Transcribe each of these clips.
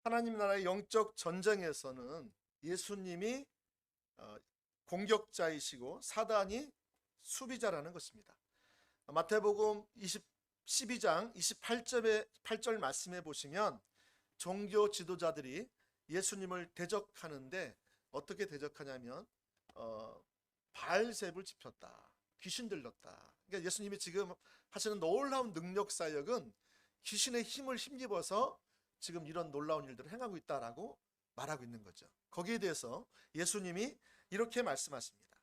하나님 나라의 영적 전쟁에서는 예수님이 공격자이시고 사단이 수비자라는 것입니다. 마태복음 12장 28절 말씀해 보시면 종교 지도자들이 예수님을 대적하는데 어떻게 대적하냐면 바알세불 지폈다, 귀신 들렸다. 그러니까 예수님이 지금 하시는 놀라운 능력 사역은 귀신의 힘을 힘입어서 지금 이런 놀라운 일들을 행하고 있다라고 말하고 있는 거죠. 거기에 대해서 예수님이 이렇게 말씀하십니다.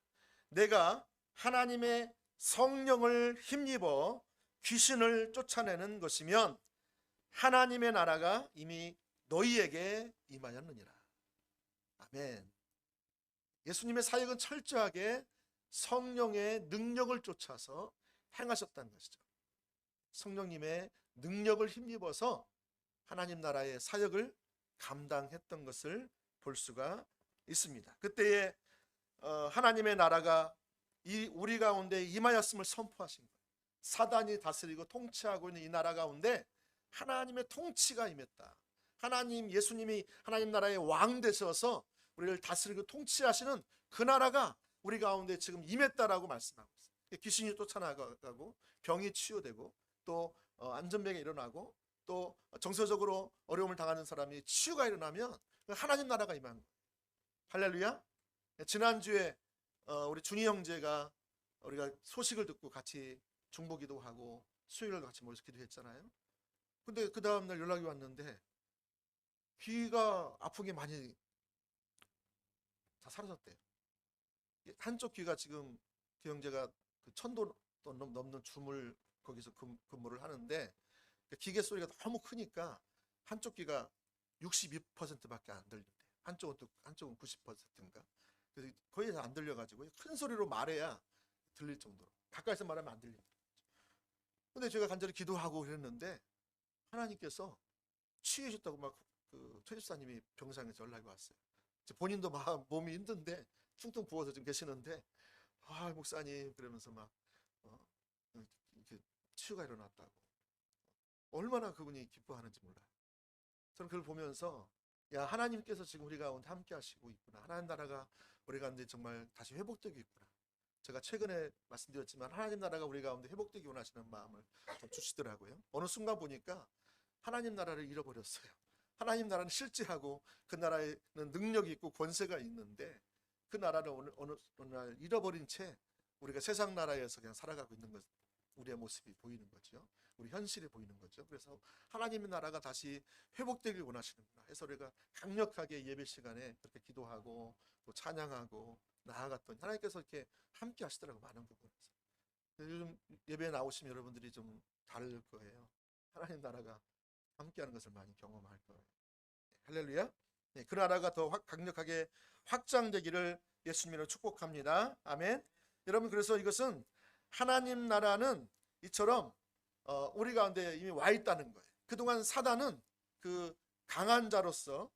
내가 하나님의 성령을 힘입어 귀신을 쫓아내는 것이면 하나님의 나라가 이미 너희에게 임하였느니라. 아멘. 예수님의 사역은 철저하게 성령의 능력을 쫓아서 행하셨다는 것이죠. 성령님의 능력을 힘입어서 하나님 나라의 사역을 감당했던 것을 볼 수가 있습니다. 그때에 하나님의 나라가 우리 가운데 임하였음을 선포하신 거예요. 사단이 다스리고 통치하고 있는 이 나라 가운데 하나님의 통치가 임했다. 예수님이 하나님 나라의 왕 되셔서 우리를 다스리고 통치하시는 그 나라가 우리 가운데 지금 임했다라고 말씀하고 있어요. 귀신이 쫓아나가고 병이 치유되고 또 안전병이 일어나고 또 정서적으로 어려움을 당하는 사람이 치유가 일어나면 하나님 나라가 임한 거예요. 할렐루야. 지난주에 우리 준희 형제가 우리가 소식을 듣고 같이 중보기도 하고 수요일날 같이 모여서 기도했잖아요. 근데 그 다음날 연락이 왔는데 귀가 아픈 게 많이 다 사라졌대요. 한쪽 귀가 지금 그 형제가 그 1000도 넘는 줌을 거기서 근무를 하는데 기계 소리가 너무 크니까 한쪽 귀가 62%밖에 안 들린대요. 한쪽은 90%인가. 그래서 거의 안 들려가지고 큰 소리로 말해야 들릴 정도로, 가까이서 말하면 안 들린다. 근데 제가 간절히 기도하고 그랬는데 하나님께서 치유해줬다고 막 그 최집사님이 병상에서 연락이 왔어요. 본인도 막 몸이 힘든데 퉁퉁 부어서 지금 계시는데 목사님 그러면서 막 이렇게 치유가 일어났다고. 얼마나 그분이 기뻐하는지 몰라요. 저는 그걸 보면서 하나님께서 지금 우리 가운데 함께 하시고 있구나. 하나님 나라가 우리 가운데 정말 다시 회복되고 있구나. 제가 최근에 말씀드렸지만 하나님 나라가 우리 가운데 회복되기 원하시는 마음을 좀 주시더라고요. 어느 순간 보니까 하나님 나라를 잃어버렸어요. 하나님 나라는 실제하고 그 나라에는 능력이 있고 권세가 있는데 그 나라를 어느 날 잃어버린 채 우리가 세상 나라에서 그냥 살아가고 있는 것, 우리의 모습이 보이는 거죠. 우리 현실이 보이는 거죠. 그래서 하나님의 나라가 다시 회복되길 원하시는구나 해서 우리가 강력하게 예배 시간에 그렇게 기도하고 또 찬양하고 나아갔더니 하나님께서 이렇게 함께 하시더라고. 많은 부분에서 요즘 예배에 나오시면 여러분들이 좀 다를 거예요. 하나님 나라가 함께하는 것을 많이 경험할 거예요. 할렐루야. 그 나라가 더 강력하게 확장되기를 예수님으로 축복합니다. 아멘. 여러분, 그래서 이것은 하나님 나라는 이처럼 우리 가운데 이미 와 있다는 거예요. 그동안 사단은 그 강한 자로서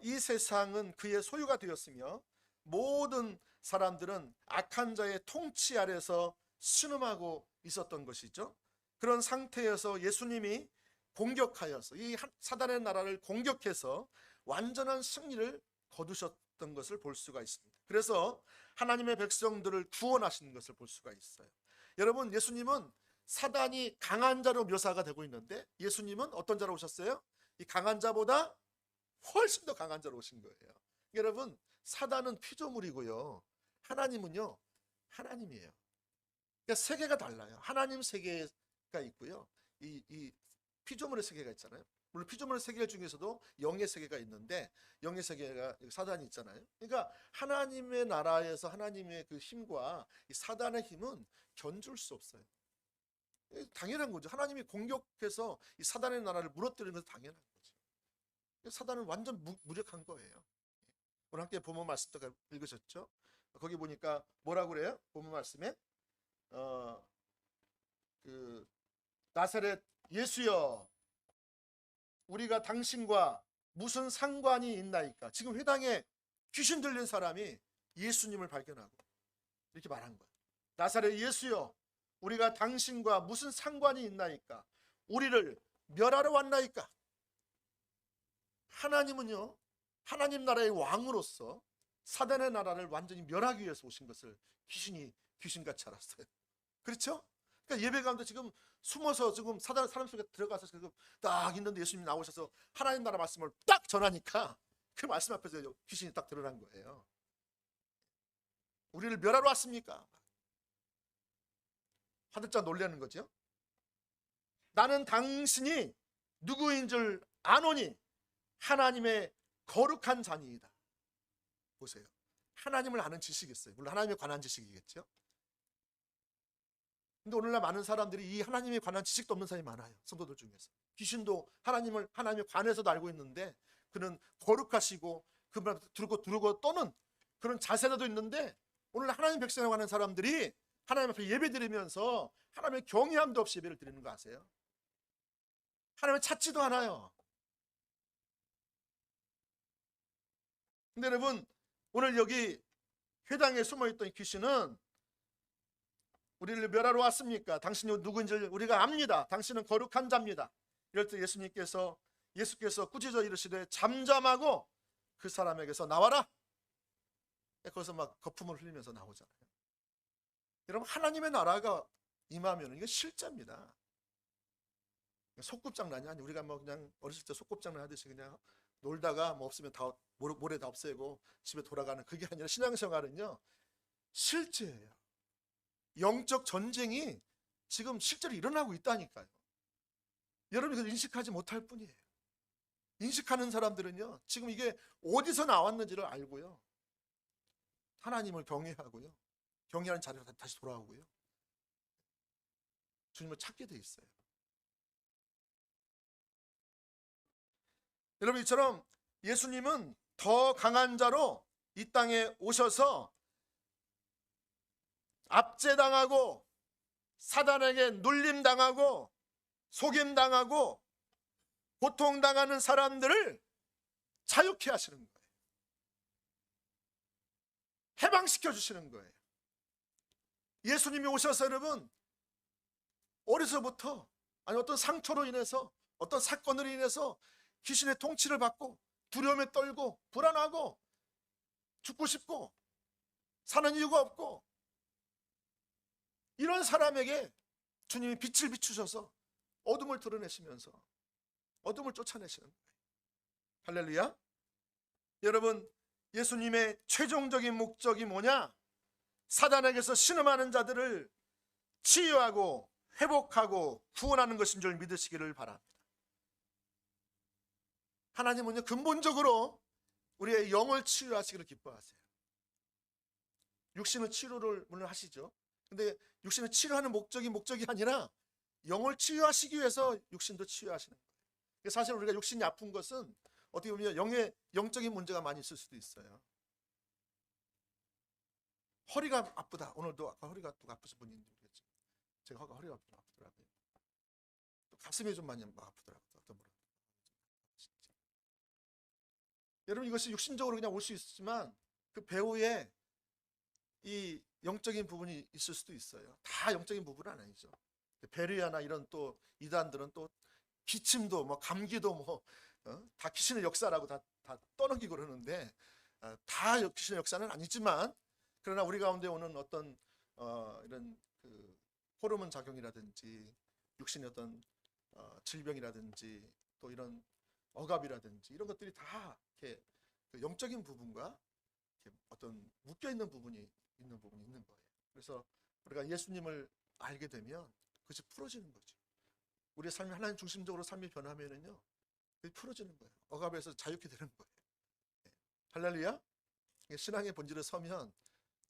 이 세상은 그의 소유가 되었으며 모든 사람들은 악한 자의 통치 아래서 신음하고 있었던 것이죠. 그런 상태에서 예수님이 공격하여서 이 사단의 나라를 공격해서 완전한 승리를 거두셨던 것을 볼 수가 있습니다. 그래서 하나님의 백성들을 구원하시는 것을 볼 수가 있어요. 여러분, 예수님은 사단이 강한 자로 묘사가 되고 있는데 예수님은 어떤 자로 오셨어요? 이 강한 자보다 훨씬 더 강한 자로 오신 거예요. 여러분, 사단은 피조물이고요, 하나님은요 하나님이에요. 그러니까 세계가 달라요. 하나님 세계가 있고요, 이 피조물의 세계가 있잖아요. 물론 피조물의 세계 중에서도 영의 세계가 있는데 영의 세계가 사단이 있잖아요. 그러니까 하나님의 나라에서 하나님의 그 힘과 이 사단의 힘은 견줄 수 없어요. 당연한 거죠. 하나님이 공격해서 이 사단의 나라를 무너뜨리는 것은 당연한 거죠. 사단은 완전 무력한 거예요. 오늘 함께 본문 말씀도 읽으셨죠? 거기 보니까 뭐라고 그래요? 본문 말씀에 그 나사렛 예수여, 우리가 당신과 무슨 상관이 있나이까? 지금 회당에 귀신 들린 사람이 예수님을 발견하고 이렇게 말한 거예요. 나사렛 예수여, 우리가 당신과 무슨 상관이 있나이까? 우리를 멸하러 왔나이까? 하나님은요, 하나님 나라의 왕으로서 사단의 나라를 완전히 멸하기 위해서 오신 것을 귀신이 귀신같이 알았어요. 그렇죠? 그러니까 예배 가운데 지금 숨어서 지금 사람 속에 들어가서 지금 딱 있는데 예수님이 나오셔서 하나님 나라 말씀을 딱 전하니까 그 말씀 앞에서 귀신이 딱 드러난 거예요. 우리를 멸하러 왔습니까? 화들짝 놀라는 거죠. 나는 당신이 누구인 줄 아노니 하나님의 거룩한 자니이다. 보세요. 하나님을 아는 지식이 있어요. 물론 하나님에 관한 지식이겠죠. 근데 오늘날 많은 사람들이 이 하나님에 관한 지식도 없는 사람이 많아요. 성도들 중에서. 귀신도 하나님에 관해서도 알고 있는데 그는 거룩하시고 그분 두르고 떠는 그런 자세라도 있는데 오늘 하나님 백성에 관한 사람들이 하나님 앞에 예배 드리면서 하나님의 경외함도 없이 예배를 드리는 거 아세요? 하나님을 찾지도 않아요. 근데 여러분, 오늘 여기 회당에 숨어있던 귀신은 우리를 멸하러 왔습니까? 당신이 누구인지 우리가 압니다. 당신은 거룩한 자입니다. 이럴 때 예수께서 꾸짖어 이르시되 잠잠하고 그 사람에게서 나와라. 거기서 막 거품을 흘리면서 나오잖아요. 여러분, 하나님의 나라가 임하면 이게 실제입니다. 소꿉장난이 아니, 우리가 뭐 그냥 어렸을 때 소꿉장난 하듯이 그냥 놀다가 뭐 없으면 다 모래 다 없애고 집에 돌아가는 그게 아니라 신앙생활은요 실제예요. 영적 전쟁이 지금 실제로 일어나고 있다니까요. 여러분이 그걸 인식하지 못할 뿐이에요. 인식하는 사람들은요 지금 이게 어디서 나왔는지를 알고요 하나님을 경외하고요 경외하는 자리로 다시 돌아오고요 주님을 찾게 돼 있어요. 여러분, 이처럼 예수님은 더 강한 자로 이 땅에 오셔서 압제당하고 사단에게 눌림당하고 속임당하고 고통당하는 사람들을 자유케 하시는 거예요. 해방시켜 주시는 거예요. 예수님이 오셔서 여러분 어려서부터 아니 어떤 상처로 인해서 어떤 사건으로 인해서 귀신의 통치를 받고 두려움에 떨고 불안하고 죽고 싶고 사는 이유가 없고 이런 사람에게 주님이 빛을 비추셔서 어둠을 드러내시면서 어둠을 쫓아내시는 거예요. 할렐루야. 여러분, 예수님의 최종적인 목적이 뭐냐? 사단에게서 신음하는 자들을 치유하고 회복하고 구원하는 것인 줄 믿으시기를 바랍니다. 하나님은요 근본적으로 우리의 영을 치유하시기를 기뻐하세요. 육신의 치료를 물론 하시죠. 근데 육신을 치료하는 목적이 아니라 영을 치유하시기 위해서 육신도 치유하시는 거예요. 사실 우리가 육신이 아픈 것은 어떻게 보면 영적인 문제가 많이 있을 수도 있어요. 허리가 아프다. 오늘도 아까 허리가 또 아프신 분이 있는지 모르겠죠. 제가 허리가 아프더라고요. 또 가슴이 좀 많이 아프더라고요. 어떤 분은. 여러분, 이것이 육신적으로 그냥 올 수 있지만 그 배후에 이 영적인 부분이 있을 수도 있어요. 다 영적인 부분은 아니죠. 베르야나 이런 또 이단들은 또 기침도 뭐 감기도 뭐 다 귀신의 역사라고 다 떠넘기고 그러는데 다 귀신의 역사는 아니지만 그러나 우리 가운데 오는 어떤 이런 그 호르몬 작용이라든지 육신의 어떤 질병이라든지 또 이런 억압이라든지 이런 것들이 다 이렇게 그 영적인 부분과 이렇게 어떤 묶여 있는 부분이 있는 거예요. 그래서 우리가 예수님을 알게 되면 그것이 풀어지는 거죠. 우리의 삶이 하나님 중심적으로 삶이 변하면은요, 그게 풀어지는 거예요. 억압에서 자유케 되는 거예요. 네. 할렐루야. 신앙의 본질을 서면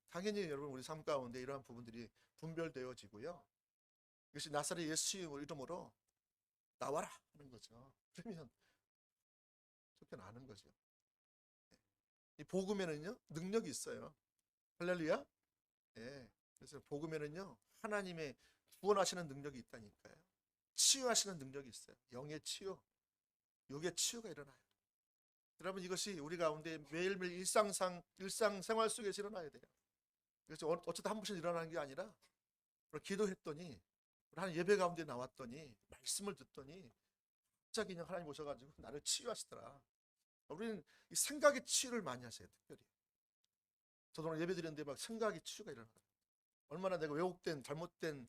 당연히 여러분 우리 삶 가운데 이러한 부분들이 분별되어지고요. 이것이 나사렛 예수 이름으로 나와라 하는 거죠. 그러면 쫓겨나는 거죠. 이 복음에는요 능력이 있어요. 할렐루야. 예. 그래서 복음에는요 하나님의 구원하시는 능력이 있다니까요. 치유하시는 능력이 있어요. 영의 치유, 육의 치유가 일어나요. 여러분, 이것이 우리 가운데 매일매일 일상생활 속에서 일어나야 돼요. 그래서 어쩌다 한 번씩 일어나는 게 아니라 기도했더니 하나님 예배 가운데 나왔더니 말씀을 듣더니 갑자기 그냥 하나님 오셔가지고 나를 치유하시더라. 우리는 이 생각의 치유를 많이 하세요. 특별히 저도 오늘 예배 드렸는데 막 생각의 치유가 일어나요. 얼마나 내가 왜곡된 잘못된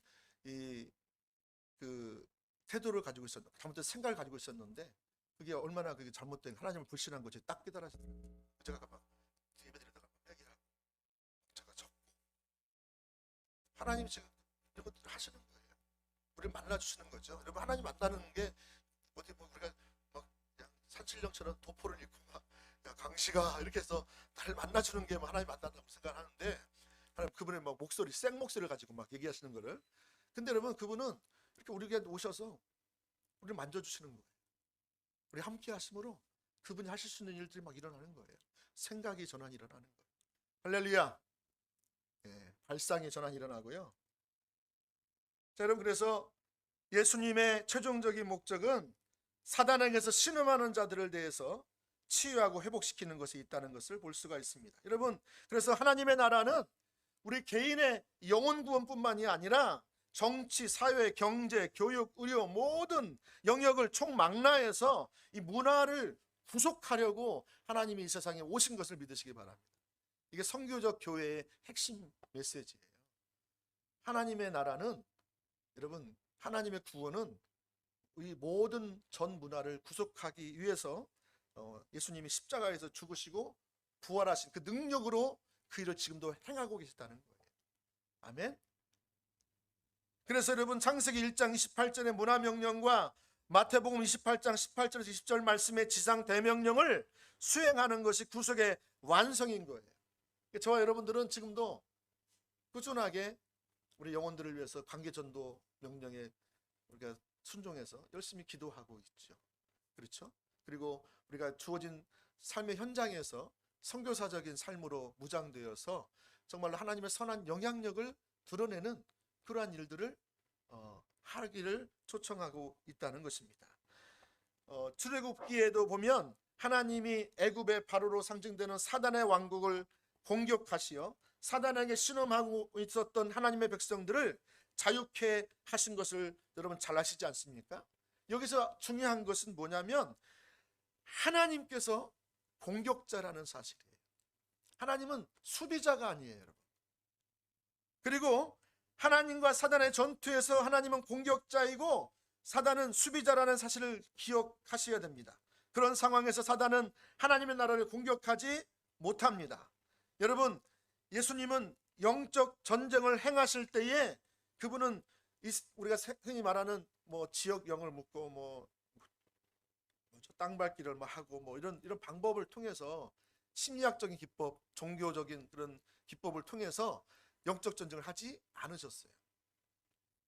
그 태도를 가지고 있었는데, 잘못된 생각을 가지고 있었는데, 그게 얼마나 그게 잘못된 하나님을 불신한 거지 딱 깨달아졌어요. 제가 막 예배 드리다가 얘기하고 제가 적고, 하나님이 지금 이런 것들을 하시는 거예요. 우리를 만나주시는 거죠. 여러분, 하나님 만나는 게 어디 뭐 우리가 막 그냥 산신령처럼 도포를 입고 막 야, 강시가 이렇게 해서 나를 만나주는 게 하나님 만난다고 생각하는데, 하나님 그분의 막 목소리, 생 목소리를 가지고 막 얘기하시는 거를. 근데 여러분, 그분은 이렇게 우리에게 오셔서 우리를 만져주시는 거예요. 우리 함께 하심으로 그분이 하실 수 있는 일들이 막 일어나는 거예요. 생각이 전환이 일어나는 거예요. 할렐루야. 예, 발상의 전환이 일어나고요. 자, 여러분, 그래서 예수님의 최종적인 목적은 사단에게서 신음하는 자들을 대해서 치유하고 회복시키는 것이 있다는 것을 볼 수가 있습니다. 여러분, 그래서 하나님의 나라는 우리 개인의 영혼 구원뿐만이 아니라 정치, 사회, 경제, 교육, 의료 모든 영역을 총망라해서 이 문화를 구속하려고 하나님이 이 세상에 오신 것을 믿으시기 바랍니다. 이게 선교적 교회의 핵심 메시지예요. 하나님의 나라는, 여러분, 하나님의 구원은 이 모든 전 문화를 구속하기 위해서 예수님이 십자가에서 죽으시고 부활하신 그 능력으로 그 일을 지금도 행하고 계시다는 거예요. 아멘. 그래서 여러분, 창세기 1장 28절의 문화명령과 마태복음 28장 18절에서 20절 말씀의 지상 대명령을 수행하는 것이 구속의 완성인 거예요. 저와 여러분들은 지금도 꾸준하게 우리 영혼들을 위해서 관계전도 명령에 우리가 순종해서 열심히 기도하고 있죠. 그렇죠? 그리고 우리가 주어진 삶의 현장에서 선교사적인 삶으로 무장되어서 정말로 하나님의 선한 영향력을 드러내는 그러한 일들을 하기를 초청하고 있다는 것입니다. 출애굽기에도 보면 하나님이 애굽의 바로로 상징되는 사단의 왕국을 공격하시어 사단에게 신음하고 있었던 하나님의 백성들을 자유케 하신 것을 여러분 잘 아시지 않습니까? 여기서 중요한 것은 뭐냐면 하나님께서 공격자라는 사실이에요. 하나님은 수비자가 아니에요, 여러분. 그리고 하나님과 사단의 전투에서 하나님은 공격자이고 사단은 수비자라는 사실을 기억하셔야 됩니다. 그런 상황에서 사단은 하나님의 나라를 공격하지 못합니다. 여러분, 예수님은 영적 전쟁을 행하실 때에 그분은 우리가 흔히 말하는 뭐 지역 영을 묻고 뭐 땅밟기를 하고 뭐 이런 방법을 통해서 심리학적인 기법, 종교적인 그런 기법을 통해서 영적 전쟁을 하지 않으셨어요.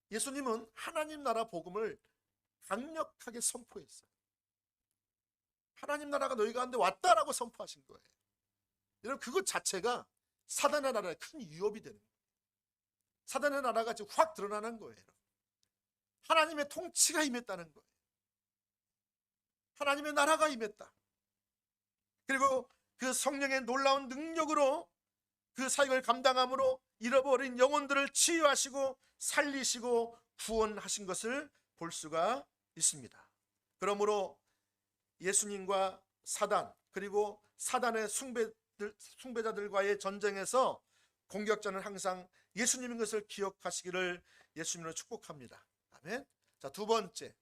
예수님은 하나님 나라 복음을 강력하게 선포했어요. 하나님 나라가 너희 가운데 왔다라고 선포하신 거예요. 여러분, 그것 자체가 사단의 나라에 큰 위협이 되는 거예요. 사단의 나라가 지금 확 드러나는 거예요. 하나님의 통치가 임했다는 거예요. 하나님의 나라가 임했다. 그리고 그 성령의 놀라운 능력으로 그 사역을 감당함으로 잃어버린 영혼들을 치유하시고 살리시고 구원하신 것을 볼 수가 있습니다. 그러므로 예수님과 사단, 그리고 사단의 숭배자들과의 전쟁에서 공격자는 항상 예수님인 것을 기억하시기를 예수님으로 축복합니다. 아멘. 자, 두 번째,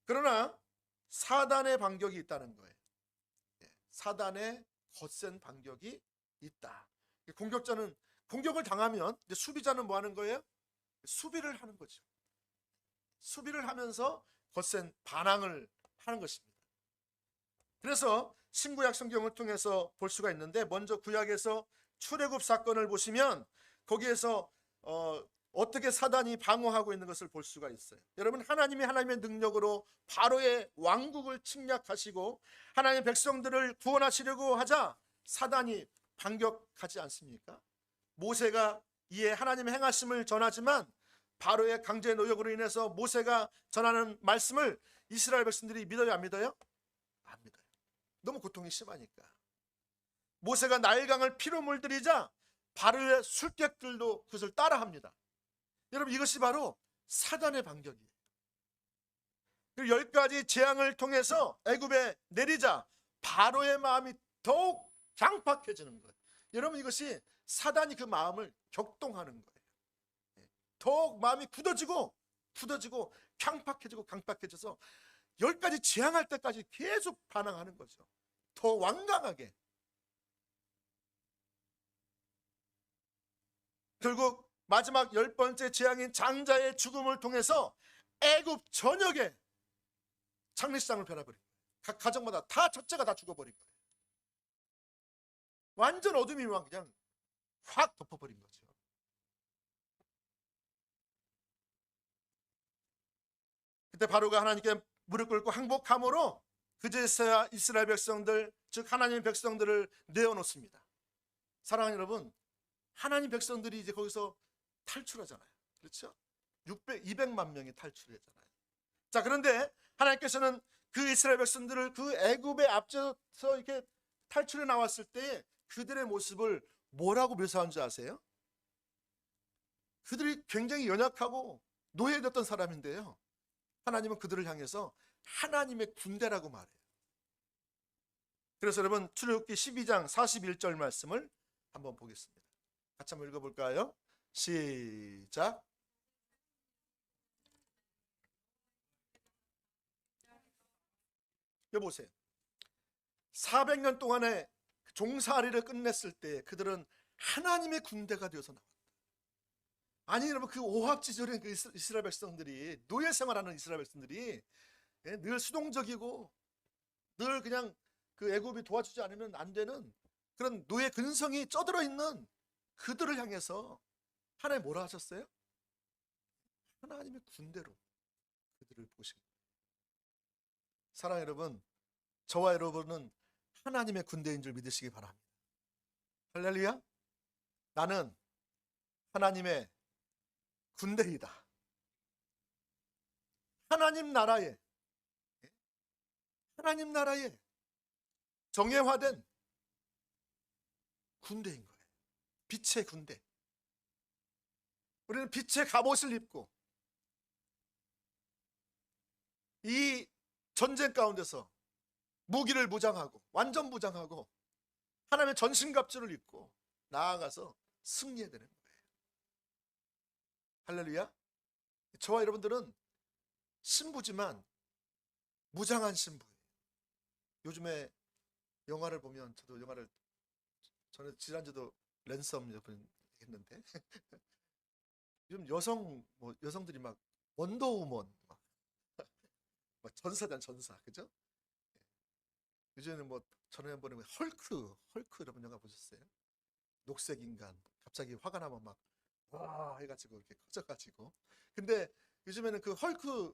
그러나 사단의 반격이 있다는 거예요. 사단의 거센 반격이 있다. 공격자는 공격을 당하면 이제 수비자는 뭐 하는 거예요? 수비를 하는 거죠. 수비를 하면서 거센 반항을 하는 것입니다. 그래서 신구약 성경을 통해서 볼 수가 있는데, 먼저 구약에서 출애굽 사건을 보시면 거기에서 어떻게 사단이 방어하고 있는 것을 볼 수가 있어요. 여러분, 하나님의 능력으로 바로의 왕국을 침략하시고 하나님의 백성들을 구원하시려고 하자 사단이 반격하지 않습니까? 모세가 이에 하나님의 행하심을 전하지만 바로의 강제 노역으로 인해서 모세가 전하는 말씀을 이스라엘 백성들이 믿어요, 안 믿어요? 안 믿어요. 너무 고통이 심하니까. 모세가 나일강을 피로 물들이자 바로의 술객들도 그것을 따라합니다. 여러분, 이것이 바로 사단의 반격이에요. 그리고 10가지 재앙을 통해서 애굽에 내리자 바로의 마음이 더욱 강팍해지는 거예요. 여러분, 이것이 사단이 그 마음을 격동하는 거예요. 더욱 마음이 굳어지고 강팍해져서 10가지 재앙할 때까지 계속 반항하는 거죠. 더 완강하게. 결국 마지막 10번째 재앙인 장자의 죽음을 통해서 애굽 전역에 장례식장을 변화버린 거예요. 각 가정마다 다 첫째가 다 죽어버린 거예요. 완전 어둠이 그냥 확 덮어버린 거죠. 그때 바로가 하나님께 무릎 꿇고 항복함으로 그제서야 이스라엘 백성들, 즉 하나님의 백성들을 내어놓습니다. 사랑하는 여러분, 하나님 백성들이 이제 거기서 탈출하잖아요. 그렇죠? 200만 명이 탈출했잖아요. 자, 그런데 하나님께서는 그 이스라엘 백성들을 그 애굽에 앞서서 이렇게 탈출해 나왔을 때 그들의 모습을 뭐라고 묘사한 줄 아세요? 그들이 굉장히 연약하고 노예됐던 사람인데요, 하나님은 그들을 향해서 하나님의 군대라고 말해요. 그래서 여러분, 출애굽기 12장 41절 말씀을 한번 보겠습니다. 같이 한번 읽어볼까요? 시작. 여보세요. 400년 동안의 종살이를 끝냈을 때 그들은 하나님의 군대가 되어서 나왔다. 아니 여러분, 그 오합지졸인 그 이스라엘 백성들이, 노예 생활하는 이스라엘 백성들이 늘 수동적이고 늘 그냥 그 애굽이 도와주지 않으면 안 되는 그런 노예 근성이 쩌들어 있는 그들을 향해서 하나님 뭐라 하셨어요? 하나님의 군대로 그들을 보신 거예요. 사랑하는 여러분, 저와 여러분은 하나님의 군대인 줄 믿으시기 바랍니다. 할렐루야. 나는 하나님의 군대이다. 하나님 나라에 정예화된 군대인 거예요. 빛의 군대. 우리는 빛의 갑옷을 입고 이 전쟁 가운데서 무기를 무장하고 완전 무장하고 하나님의 전신갑주를 입고 나아가서 승리해야 되는 거예요. 할렐루야. 저와 여러분들은 신부지만 무장한 신부예요. 요즘에 영화를 보면, 저도 영화를 전에 지난주도 랜섬 했는데 요즘 여성들이 막 원더우먼, 막 전사, 그죠? 요즘에는 뭐 전에 한번에 헐크 여러분 영화 보셨어요? 녹색 인간 갑자기 화가 나면 막 와 해가지고 이렇게 커져가지고. 근데 요즘에는 그 헐크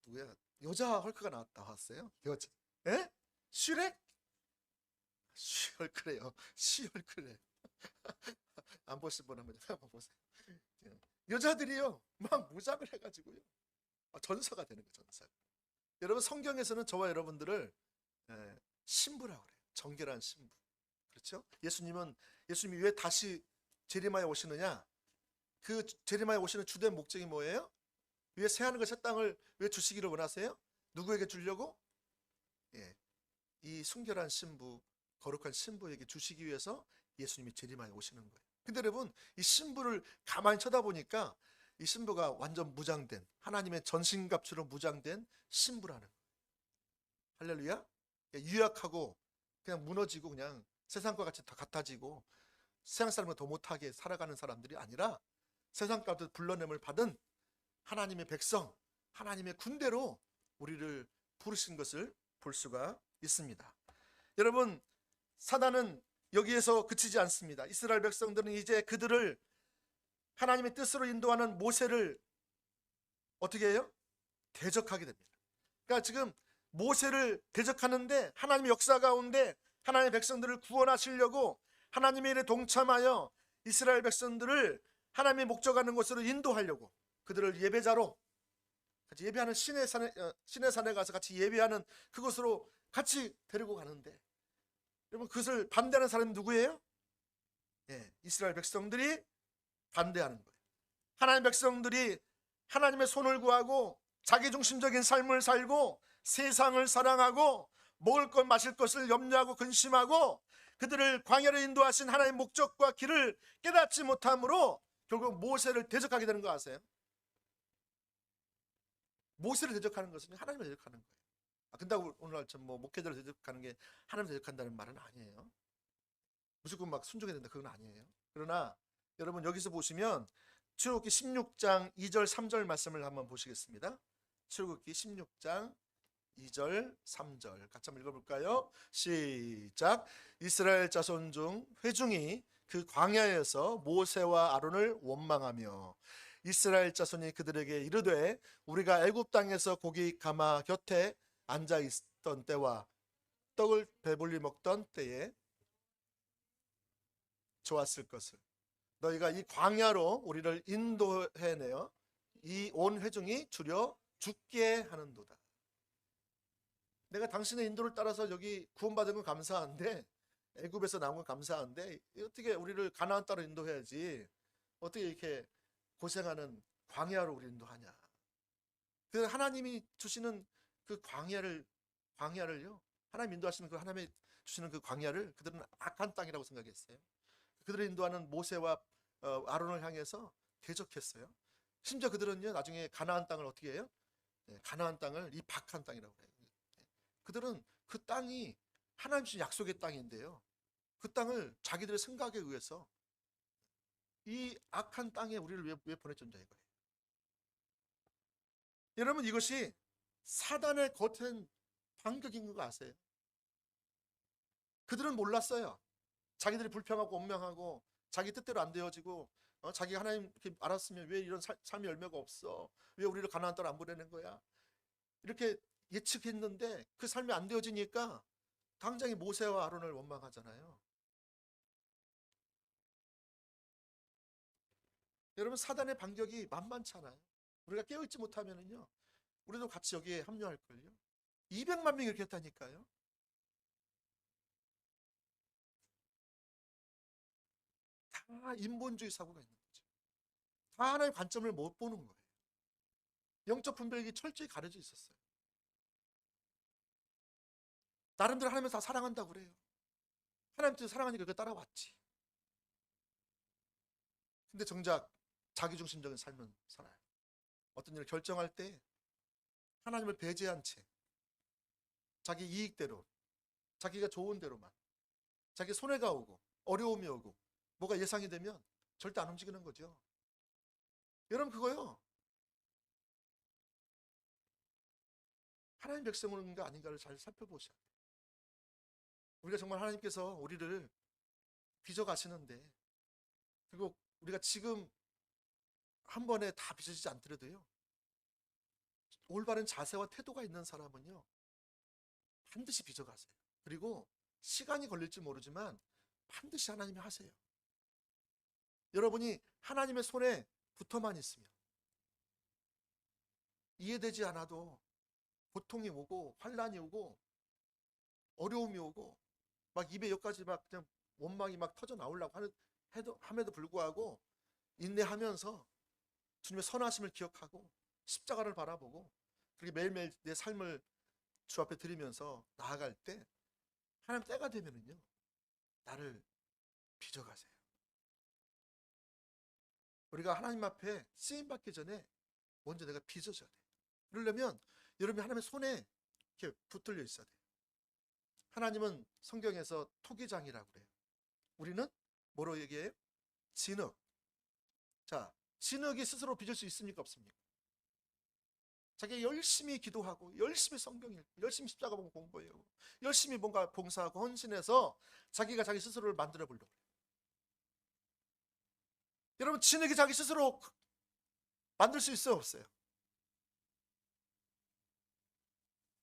누구야? 여자 헐크가 나왔어요. 여자. 에? 슈렉? 헐크래요. 헐크래. 안 보신 분 한번 보세요. 여자들이요 막 무장을 해가지고요 전사가 되는 거예요. 전사. 여러분, 성경에서는 저와 여러분들을 신부라고 그래요. 정결한 신부. 그렇죠? 예수님이 왜 다시 재림하여 오시느냐? 그 재림하여 오시는 주된 목적이 뭐예요? 왜 새하늘과 새 땅을 왜 주시기를 원하세요? 누구에게 주려고? 이 순결한 신부, 거룩한 신부에게 주시기 위해서 예수님이 재림하여 오시는 거예요. 근데 여러분, 이 신부를 가만히 쳐다보니까 이 신부가 완전 무장된, 하나님의 전신갑주로 무장된 신부라는 거예요. 할렐루야. 유약하고 그냥 무너지고 그냥 세상과 같이 더 같아지고 세상 사람과 더 못하게 살아가는 사람들이 아니라 세상 가운데 불러냄을 받은 하나님의 백성, 하나님의 군대로 우리를 부르신 것을 볼 수가 있습니다. 여러분, 사단은 여기에서 그치지 않습니다. 이스라엘 백성들은 이제 그들을 하나님의 뜻으로 인도하는 모세를 어떻게 해요? 대적하게 됩니다. 그러니까 지금 모세를 대적하는데 하나님의 역사 가운데 하나님의 백성들을 구원하시려고 하나님의 일에 동참하여 이스라엘 백성들을 하나님의 목적하는 곳으로 인도하려고 그들을 예배자로 같이 예배하는 신의 산에 가서 같이 예배하는 그곳으로 같이 데리고 가는데, 여러분, 그것을 반대하는 사람이 누구예요? 이스라엘 백성들이 반대하는 거예요. 하나님의 백성들이 하나님의 손을 구하고 자기중심적인 삶을 살고 세상을 사랑하고 먹을 것 마실 것을 염려하고 근심하고 그들을 광야로 인도하신 하나님의 목적과 길을 깨닫지 못함으로 결국 모세를 대적하게 되는 거 아세요? 모세를 대적하는 것은 하나님을 대적하는 거예요. 근데 오늘 뭐 목회자를 대적하는 게 하나님을 대적한다는 말은 아니에요. 무조건 막 순종해야 된다, 그건 아니에요. 그러나 여러분 여기서 보시면 출애굽기 16장 2절 3절 말씀을 한번 보시겠습니다. 출애굽기 16장 2절 3절 같이 한번 읽어볼까요? 시작. 이스라엘 자손 중 회중이 그 광야에서 모세와 아론을 원망하며 이스라엘 자손이 그들에게 이르되 우리가 애굽 땅에서 고기 가마 곁에 앉아 있던 때와 떡을 배불리 먹던 때에 좋았을 것을 너희가 이 광야로 우리를 인도해내어 이 온 회중이 주려 죽게 하는도다. 내가 당신의 인도를 따라서 여기 구원받은 건 감사한데, 애굽에서 나온 건 감사한데 어떻게 우리를 가나안 땅으로 인도해야지 어떻게 이렇게 고생하는 광야로 우리 인도하냐. 그 하나님이 주시는 그 광야를요, 하나님 인도하시는 그 하나님이 주시는 그 광야를 그들은 악한 땅이라고 생각했어요. 그들을 인도하는 모세와 아론을 향해서 대적했어요. 심지어 그들은요 나중에 가나안 땅을 어떻게 해요? 가나안 땅을 이 박한 땅이라고 해요. 그들은 그 땅이 하나님 주신 약속의 땅인데요, 그 땅을 자기들의 생각에 의해서 이 악한 땅에 우리를 왜 보내줬냐 이거예요. 여러분 이것이 사단의 거센 반격인 거 아세요? 그들은 몰랐어요. 자기들이 불평하고 원망하고 자기 뜻대로 안 되어지고 자기가 하나님 이렇게 알았으면 왜 이런 삶의 열매가 없어? 왜 우리를 가나안 땅을 안 보내는 거야? 이렇게 예측했는데 그 삶이 안 되어지니까 당장에 모세와 아론을 원망하잖아요. 여러분 사단의 반격이 만만치 않아요. 우리가 깨어있지 못하면은요 우리도 같이 여기에 합류할걸요. 200만 명이 이렇게 했다니까요. 다 인본주의 사고가 있는 거죠. 다 하나의 관점을 못 보는 거예요. 영적 분별이 철저히 가려져 있었어요. 나름대로 하나님을 다 사랑한다고 그래요. 하나님 뜻을 사랑하니까 그 따라왔지. 근데 정작 자기중심적인 삶을 살아요. 어떤 일을 결정할 때 하나님을 배제한 채 자기 이익대로, 자기가 좋은 대로만, 자기 손해가 오고 어려움이 오고 뭐가 예상이 되면 절대 안 움직이는 거죠. 여러분 그거요, 하나님 백성인가 아닌가를 잘 살펴보셔야 돼요. 우리가 정말 하나님께서 우리를 빚어가시는데, 그리고 우리가 지금 한 번에 다 빚어지지 않더라도요 올바른 자세와 태도가 있는 사람은요 반드시 빚어가세요. 그리고 시간이 걸릴지 모르지만 반드시 하나님이 하세요. 여러분이 하나님의 손에 붙어만 있으면 이해되지 않아도 고통이 오고 환란이 오고 어려움이 오고 막 입에 여기까지 막 그냥 원망이 막 터져 나오려고 함에도 불구하고 인내하면서 주님의 선하심을 기억하고 십자가를 바라보고 그렇게 매일매일 내 삶을 주 앞에 드리면서 나아갈 때 하나님 때가 되면은요 나를 빚어가세요. 우리가 하나님 앞에 쓰임 받기 전에 먼저 내가 빚어져야 돼요. 그러려면 여러분이 하나님의 손에 이렇게 붙들려 있어야 돼요. 하나님은 성경에서 토기장이라고 그래요. 우리는 뭐로 얘기해요? 진흙. 자, 진흙이 스스로 빚을 수 있습니까? 없습니까? 자기가 열심히 기도하고 열심히 성경 읽고 열심히 십자가 보고 공부해요. 열심히 뭔가 봉사하고 헌신해서 자기가 자기 스스로를 만들어 보려고 해요. 여러분 진흙이 자기 스스로 만들 수 있어요? 없어요?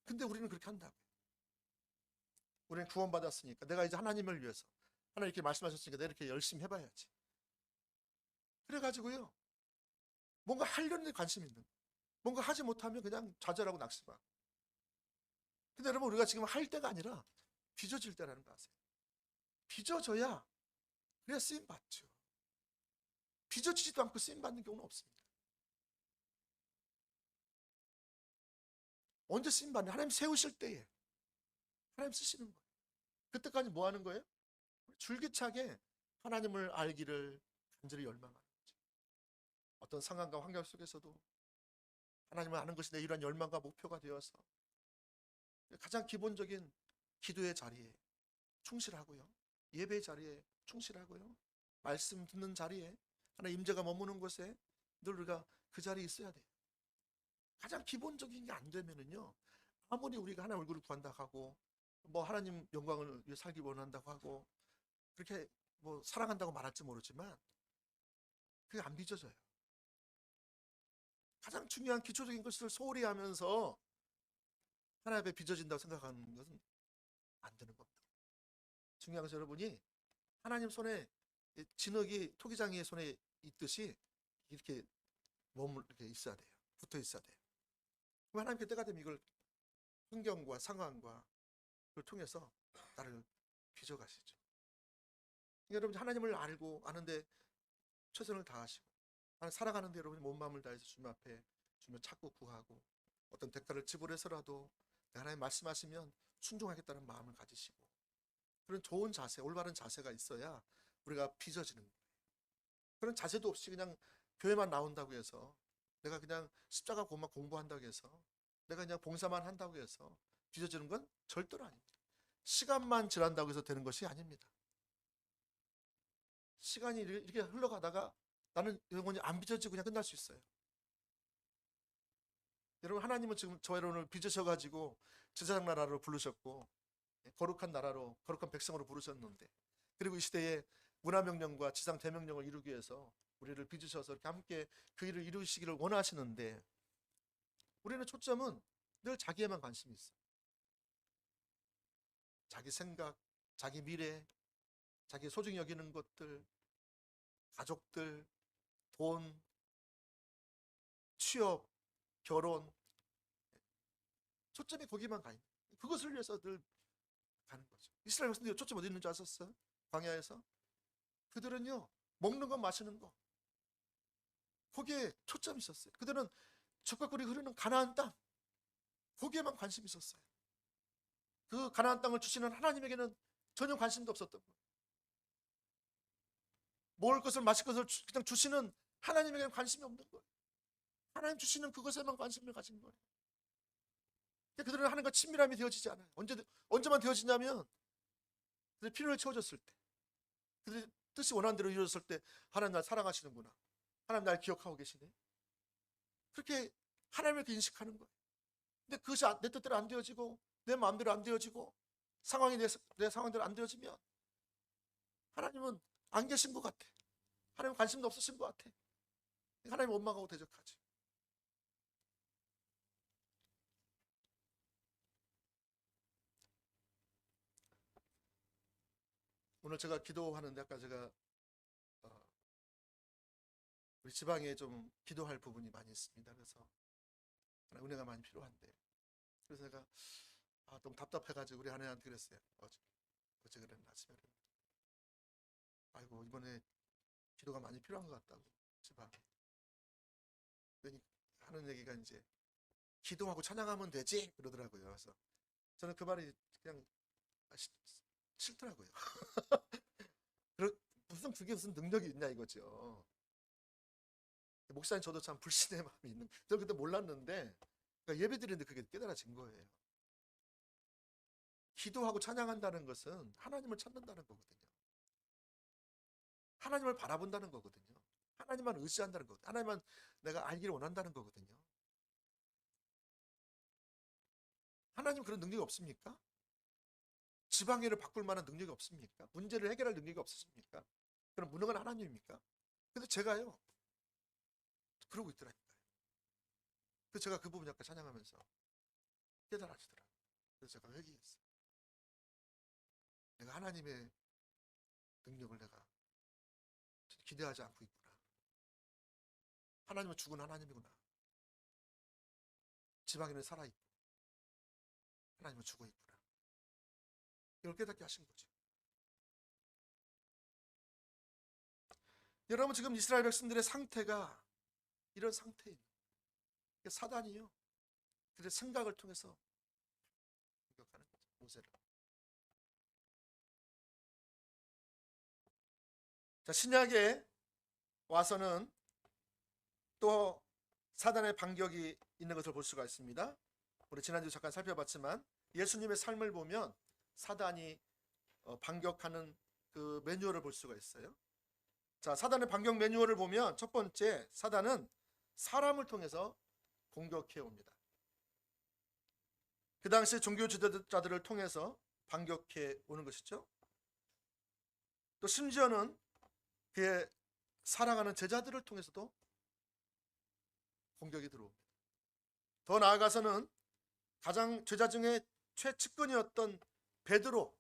근데 우리는 그렇게 한다고요. 우리는 구원받았으니까 내가 이제 하나님을 위해서 하나님 이렇게 말씀하셨으니까 내가 이렇게 열심히 해봐야지. 그래가지고요 뭔가 하려는 데 관심이 있는 거예요. 뭔가 하지 못하면 그냥 좌절하고 낙심하고. 근데 여러분 우리가 지금 할 때가 아니라 빚어질 때라는 거 아세요? 빚어져야 그래야 쓰임 받죠. 빚어지지도 않고 쓰임 받는 경우는 없습니다. 언제 쓰임 받냐? 하나님 세우실 때에 하나님 쓰시는 거예요. 그때까지 뭐 하는 거예요? 줄기차게 하나님을 알기를 간절히 열망하는 거죠. 어떤 상황과 환경 속에서도 하나님을 아는 것이 내 유일한 열망과 목표가 되어서 가장 기본적인 기도의 자리에 충실하고요, 예배의 자리에 충실하고요, 말씀 듣는 자리에, 하나님 임재가 머무는 곳에 늘 우리가 그 자리에 있어야 돼요. 가장 기본적인 게 안 되면은요, 아무리 우리가 하나님 얼굴을 구한다고 하고 뭐 하나님 영광을 위해 살기 원한다고 하고 그렇게 뭐 사랑한다고 말할지 모르지만 그게 안 빚어져요. 가장 중요한 기초적인 것을 소홀히 하면서 하나님 앞에 빚어진다고 생각하는 것은 안 되는 겁니다. 중요한 것은 여러분이 하나님 손에, 진흙이 토기장이의 손에 있듯이 이렇게 몸을 이렇게 있어야 돼요. 붙어 있어야 돼요. 그럼 하나님께 때가 되면 이걸 환경과 상황과 그걸 통해서 나를 빚어가시죠. 여러분 하나님을 알고 아는데 최선을 다하시고 살아가는데 여러분이 온 마음을 다해서 주님 앞에 주님을 찾고 구하고 어떤 대가를 지불해서라도 하나님 말씀하시면 순종하겠다는 마음을 가지시고 그런 좋은 자세, 올바른 자세가 있어야 우리가 빚어지는 거예요. 그런 자세도 없이 그냥 교회만 나온다고 해서, 내가 그냥 십자가 고만 공부한다고 해서, 내가 그냥 봉사만 한다고 해서 빚어지는 건 절대로 아닙니다. 시간만 지난다고 해서 되는 것이 아닙니다. 시간이 이렇게 흘러가다가 나는 영원히 안 빚어지고 그냥 끝날 수 있어요. 여러분 하나님은 지금 저 여러분을 빚으셔가지고 제사장 나라로 부르셨고 거룩한 나라로, 거룩한 백성으로 부르셨는데, 그리고 이 시대에 문화명령과 지상 대명령을 이루기 위해서 우리를 빚으셔서 이렇게 함께 그 일을 이루시기를 원하시는데, 우리는 초점은 늘 자기에만 관심이 있어요. 자기 생각, 자기 미래, 자기 소중히 여기는 것들, 가족들, 돈, 취업, 결혼, 초점이 거기만 가 있는 거예요. 그것을 위해서 늘 가는 거죠. 이스라엘 백성들이 초점 어디 있는 줄 아셨어요? 광야에서 그들은요, 먹는 거 마시는 거, 거기에 초점이 있었어요. 그들은 적과 꿀이 흐르는 가나안 땅, 거기에만 관심이 있었어요. 그 가나안 땅을 주시는 하나님에게는 전혀 관심도 없었던 거예요. 먹을 것을 마실 것을 그냥 주시는 하나님에게는 관심이 없는 거예요. 하나님 주시는 그것에만 관심을 가진 거예요. 그들은 하나님과 친밀함이 되어지지 않아요. 언제만 되어지냐면 그들의 필요를 채워줬을 때, 그들의 뜻이 원하는 대로 이루어졌을 때, 하나님 날 사랑하시는구나, 하나님 날 기억하고 계시네, 그렇게 하나님을 인식하는 거예요. 근데 그것이 내 뜻대로 안 되어지고 내 마음대로 안 되어지고 상황이 내 상황대로 안 되어지면 하나님은 안 계신 것 같아. 하나님 관심도 없으신 것 같아. 하나님 원망하고 대적하지. 오늘 제가 기도하는데 아까 제가 우리 지방에 좀 기도할 부분이 많이 있습니다. 그래서 은혜가 많이 필요한데, 그래서 제가 너무 답답해가지고 우리 아내한테 그랬어요. 어제 그랬나 아침에. 아이고 이번에 기도가 많이 필요한 것 같다고 지방에. 그러니 하는 얘기가 이제 기도하고 찬양하면 되지 그러더라고요. 그래서 저는 그 말이 그냥 싫더라고요. 무슨 그게 무슨 능력이 있냐 이거죠. 목사님 저도 참 불신의 마음이 있는. 저는 그때 몰랐는데 그러니까 예배 드리는데 그게 깨달아진 거예요. 기도하고 찬양한다는 것은 하나님을 찾는다는 거거든요. 하나님을 바라본다는 거거든요. 하나님만 의지한다는 거거든요. 하나님만 내가 알기를 원한다는 거거든요. 하나님 그런 능력이 없습니까? 지방해를 바꿀 만한 능력이 없습니까? 문제를 해결할 능력이 없으십니까? 그럼 무능한 하나님입니까? 근데 제가요 그러고 있더라니까요. 그래서 제가 그 부분 약간 찬양하면서 깨달아지더라고요. 그래서 제가 회개했어요. 내가 하나님의 능력을 내가 기대하지 않고 있구나. 하나님은 죽은 하나님이구나. 지방에는 살아있고 하나님은 죽어있구나. 이걸 깨닫게 하신 거죠. 여러분 지금 이스라엘 백성들의 상태가 이런 상태입니다. 사단이요, 그들의 생각을 통해서 공격하는 거죠, 모세를. 자, 신약에 와서는 또 사단의 반격이 있는 것을 볼 수가 있습니다. 우리 지난주 잠깐 살펴봤지만 예수님의 삶을 보면 사단이 반격하는 그 매뉴얼을 볼 수가 있어요. 자, 사단의 반격 매뉴얼을 보면 첫 번째, 사단은 사람을 통해서 공격해 옵니다. 그 당시 종교 지도자들을 통해서 반격해 오는 것이죠. 또 심지어는 그의 사랑하는 제자들을 통해서도 공격이 들어옵니다. 더 나아가서는 가장 제자 중에 최측근이었던 베드로,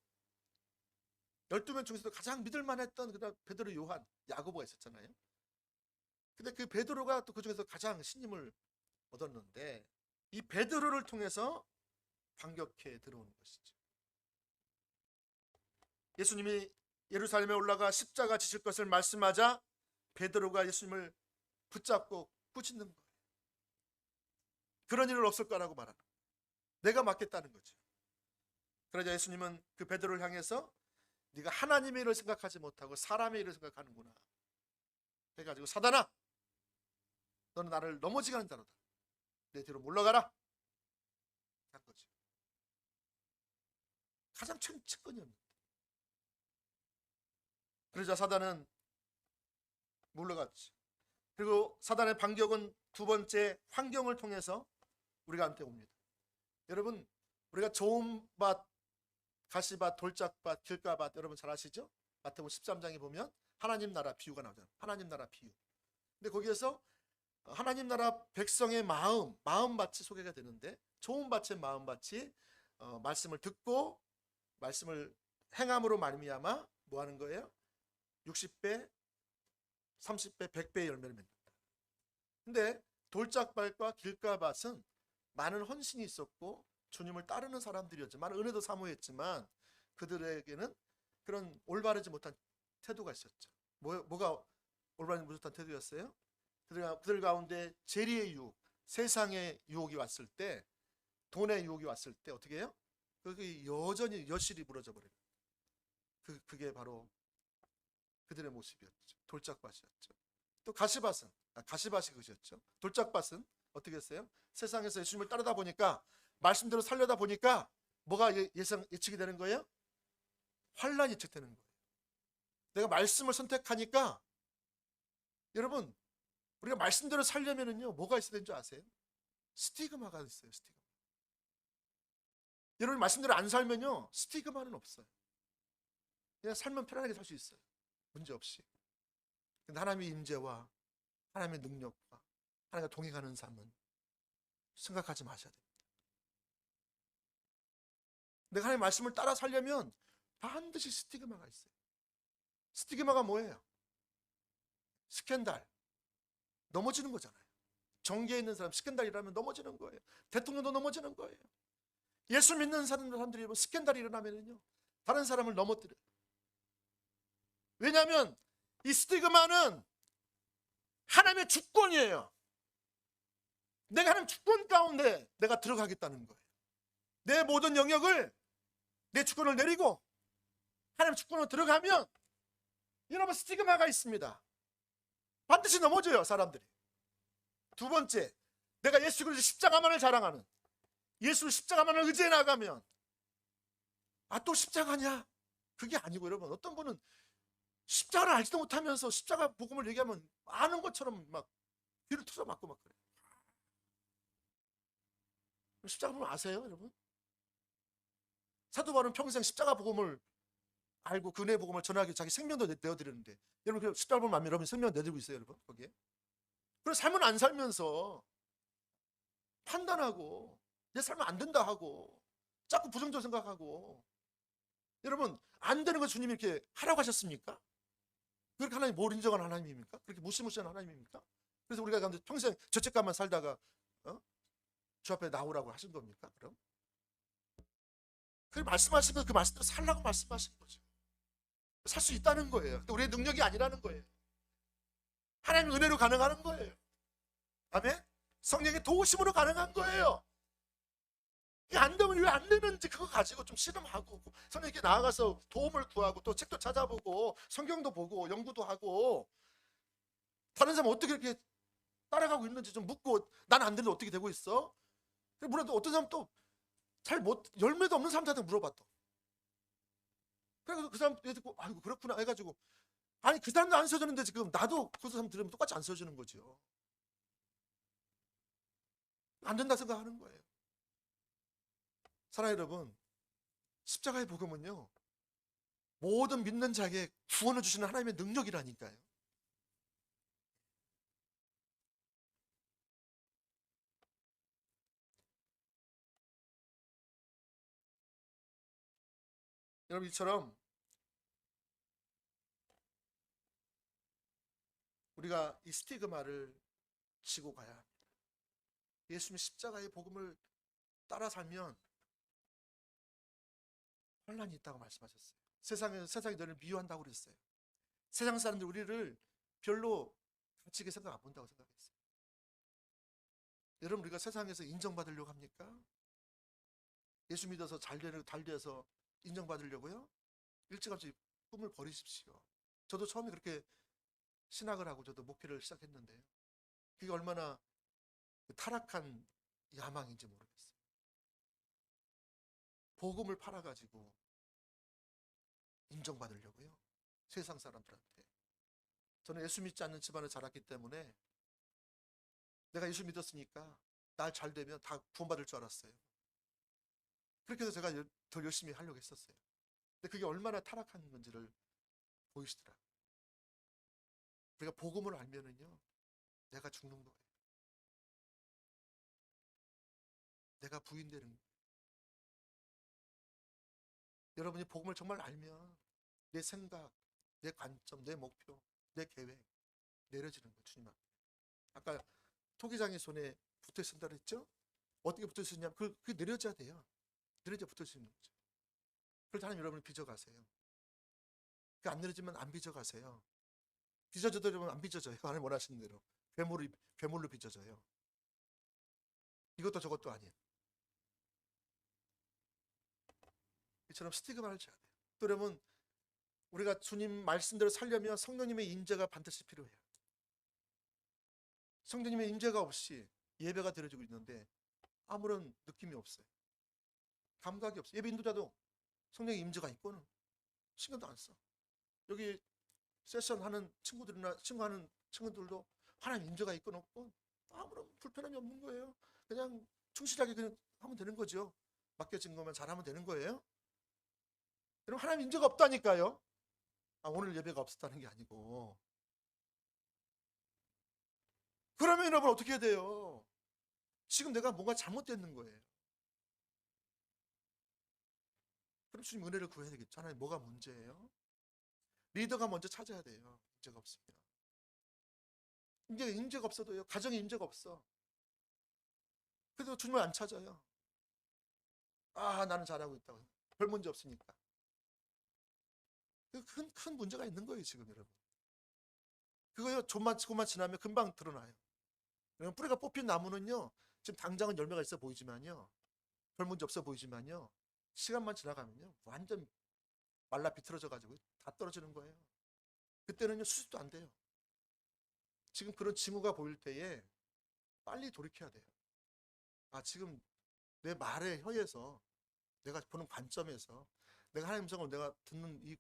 12명 중에서도 가장 믿을만했던 그다음 베드로, 요한, 야고보가 있었잖아요. 근데 그 베드로가 또 그 중에서 가장 신임을 얻었는데 이 베드로를 통해서 반격해 들어오는 것이죠. 예수님이 예루살렘에 올라가 십자가 지실 것을 말씀하자 베드로가 예수님을 붙잡고 꾸짖는 거예요. 그런 일은 없을 거라고 말하는 거예요. 내가 맡겠다는 거죠. 그러자 예수님은 그 베드로를 향해서 네가 하나님의 일을 생각하지 못하고 사람의 일을 생각하는구나 해가지고, 사단아, 너는 나를 넘어지게 하는 자로다. 내 뒤로 물러가라 한 거죠. 가장 최측근이었는데. 그러자 사단은 물러갔죠. 그리고 사단의 반격은 두 번째, 환경을 통해서 우리가 한테 옵니다. 여러분, 우리가 좋은 밭, 가시밭, 돌짝밭, 길가밭 여러분 잘 아시죠? 마태복음 13장에 보면 하나님 나라 비유가 나오잖아요. 하나님 나라 비유. 근데 거기에서 하나님 나라 백성의 마음밭이 소개가 되는데, 좋은 밭의 마음밭이 말씀을 듣고 말씀을 행함으로 말미암아 뭐 하는 거예요? 60배, 30배, 100배의 열매를 맺는다. 근데 돌짝밭과 길가밭은 많은 헌신이 있었고 주님을 따르는 사람들이었죠. 많은 은혜도 사모했지만 그들에게는 그런 올바르지 못한 태도가 있었죠. 뭐가 올바르지 못한 태도였어요? 그들 가운데 재리의 유혹, 세상의 유혹이 왔을 때, 돈의 유혹이 왔을 때 어떻게 해요? 그게 여전히 여실히 무너져 버려요. 그게 바로 그들의 모습이었죠. 돌짝밭이었죠. 또 가시밭이 그것이었죠. 돌짝밭은 어떻게 했어요? 세상에서 예수님을 따르다 보니까, 말씀대로 살려다 보니까 뭐가 예측이 되는 거예요? 환란이 예측되는 거예요. 내가 말씀을 선택하니까, 여러분, 우리가 말씀대로 살려면은요, 뭐가 있어야 되는 줄 아세요? 스티그마가 있어요. 스티그마. 여러분, 말씀대로 안 살면요, 스티그마는 없어요. 그냥 살면 편안하게 살 수 있어요. 문제 없이. 근데 하나님의 임재와 하나님의 능력과 하나님과 동행하는 삶은 생각하지 마셔야 됩니다. 내가 하나님의 말씀을 따라 살려면 반드시 스티그마가 있어요. 스티그마가 뭐예요? 스캔들, 넘어지는 거잖아요. 정계에 있는 사람 스캔들이라면 넘어지는 거예요. 대통령도 넘어지는 거예요. 예수 믿는 사람들이 스캔들이 일어나면요, 다른 사람을 넘어뜨려요. 왜냐하면 이 스티그마는 하나님의 주권이에요. 내가 하나님 주권 가운데 내가 들어가겠다는 거예요. 내 모든 영역을, 내 주권을 내리고 하나님 주권으로 들어가면, 여러분, 스티그마가 있습니다. 반드시 넘어져요, 사람들이. 두 번째, 내가 예수 그리스도 십자가만을 자랑하는, 예수 십자가만을 의지해 나가면, 또 십자가냐? 그게 아니고, 여러분, 어떤 분은 십자가를 알지도 못하면서 십자가 복음을 얘기하면 아는 것처럼 막 귀를 틀어 막고 막 그래요. 십자가 복음 아세요, 여러분? 사도 바울은 평생 십자가 복음을 알고 그 은혜 복음을 전하기 위해 자기 생명도 내어드렸는데, 여러분, 그 십자가 복음 알면 여러분 생명 내드리고 있어요, 여러분? 거기에. 그래서 삶은 안 살면서 판단하고 내 삶은 안 된다 하고 자꾸 부정적으로 생각하고, 여러분, 안 되는 거 주님이 이렇게 하라고 하셨습니까? 그렇게 하나님 뭘 인정하는 하나님입니까? 그렇게 무시무시한 하나님입니까? 그래서 우리가 가운데 평생 죄책감만 살다가 주 앞에 나오라고 하신 겁니까? 그럼 그 말씀하시면 그 말씀대로 살라고 말씀하신 거죠. 살 수 있다는 거예요. 우리의 능력이 아니라는 거예요. 하나님의 은혜로 가능한 거예요. 아멘? 성령의 도우심으로 가능한 거예요. 이게 안 되면 왜 안 되는지 그거 가지고 좀 씨름하고 선생님께 나아가서 도움을 구하고 또 책도 찾아보고 성경도 보고 연구도 하고 다른 사람 어떻게 이렇게 따라가고 있는지 좀 묻고 난 안 되는데 어떻게 되고 있어? 물론 어떤 사람 또 잘 못 열매도 없는 사람들한테 물어봐 또. 그래서 그 사람 듣고 아이고 그렇구나 해가지고 아니 그 사람도 안 써주는데 지금 나도 그 사람 들으면 똑같이 안 써주는 거죠. 안 된다 생각하는 거예요. 사랑하는 여러분, 십자가의 복음은요 모든 믿는 자에게 구원을 주시는 하나님의 능력이라니까요. 여러분 이처럼 우리가 이 스티그마를 지고 가야 합니다. 예수님 십자가의 복음을 따라 살면 혼란이 있다고 말씀하셨어요. 세상이 너를 미워한다고 그랬어요. 세상 사람들 우리를 별로 가치 있게 생각 안 본다고 생각했어요. 여러분 우리가 세상에서 인정받으려고 합니까? 예수 믿어서 잘 돼서 인정받으려고요? 일찌감치 꿈을 버리십시오. 저도 처음에 그렇게 신학을 하고 저도 목회를 시작했는데요. 그게 얼마나 타락한 야망인지 모르겠어요. 복음을 팔아가지고 인정받으려고요. 세상 사람들한테. 저는 예수 믿지 않는 집안에 자랐기 때문에 내가 예수 믿었으니까 날 잘 되면 다 구원받을 줄 알았어요. 그렇게 해서 제가 더 열심히 하려고 했었어요. 근데 그게 얼마나 타락한 건지를 보이시더라고요. 우리가 복음을 알면은요 내가 죽는 거예요. 내가 부인되는 거예요. 여러분이 복음을 정말 알면 내 생각, 내 관점, 내 목표, 내 계획 내려지는 거예요. 주님 앞에. 아까 토기장의 손에 붙어 있었다 그랬죠? 어떻게 붙어 있었냐면 그게 내려져야 돼요. 내려져 붙어 있는 거죠. 그래서 하나님 여러분을 빚어가세요. 그 안 내려지면 안 빚어가세요. 빚어져도 여러분 안 빚어져요. 하나님 원하시는 대로 괴물로 빚어져요. 이것도 저것도 아니에요. 이처럼 스티그마를 져야 돼요. 또 여러분 우리가 주님 말씀대로 살려면 성령님의 임재가 반드시 필요해요. 성령님의 임재가 없이 예배가 드려지고 있는데 아무런 느낌이 없어요. 감각이 없어요. 예배 인도자도 성령의 임재가 있고는 신경도 안 써. 여기 세션 하는 친구하는 친구들도 하나님 임재가 있건 없건 아무런 불편함이 없는 거예요. 그냥 충실하게 그냥 하면 되는 거죠. 맡겨진 것만 잘하면 되는 거예요. 여러분 하나님 임재가 없다니까요. 오늘 예배가 없었다는 게 아니고. 그러면 여러분 어떻게 해야 돼요? 지금 내가 뭔가 잘못됐는 거예요. 그럼 주님 은혜를 구해야 되겠죠. 하나님 뭐가 문제예요? 리더가 먼저 찾아야 돼요. 임재가 없으면. 임재가 없어도요. 가정에 임재가 없어. 그래도 주님을 안 찾아요. 나는 잘하고 있다고. 별 문제 없으니까. 큰 문제가 있는 거예요 지금 여러분. 그거요 조금만 지나면 금방 드러나요. 뿌리가 뽑힌 나무는요 지금 당장은 열매가 있어 보이지만요 별 문제 없어 보이지만요 시간만 지나가면요 완전 말라 비틀어져 가지고 다 떨어지는 거예요. 그때는요 수습도 안 돼요. 지금 그런 징후가 보일 때에 빨리 돌이켜야 돼요. 지금 내 말의 혀에서 내가 보는 관점에서 내가 하나님 음성을 내가 듣는 이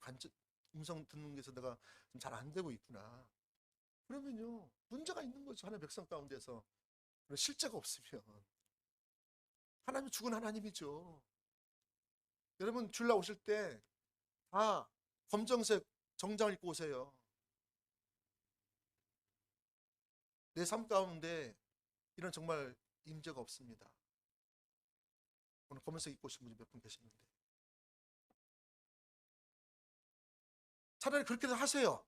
음성 듣는 게서 내가 잘 안 되고 있구나. 그러면요 문제가 있는 거죠. 하나님 백성 가운데서 실제가 없으면 하나님은 죽은 하나님이죠. 여러분 주일날 오실 때 다 검정색 정장을 입고 오세요. 내 삶 가운데 이런 정말 임재가 없습니다. 오늘 검은색 입고 오신 분이 몇 분 계시는데 차라리 그렇게도 하세요.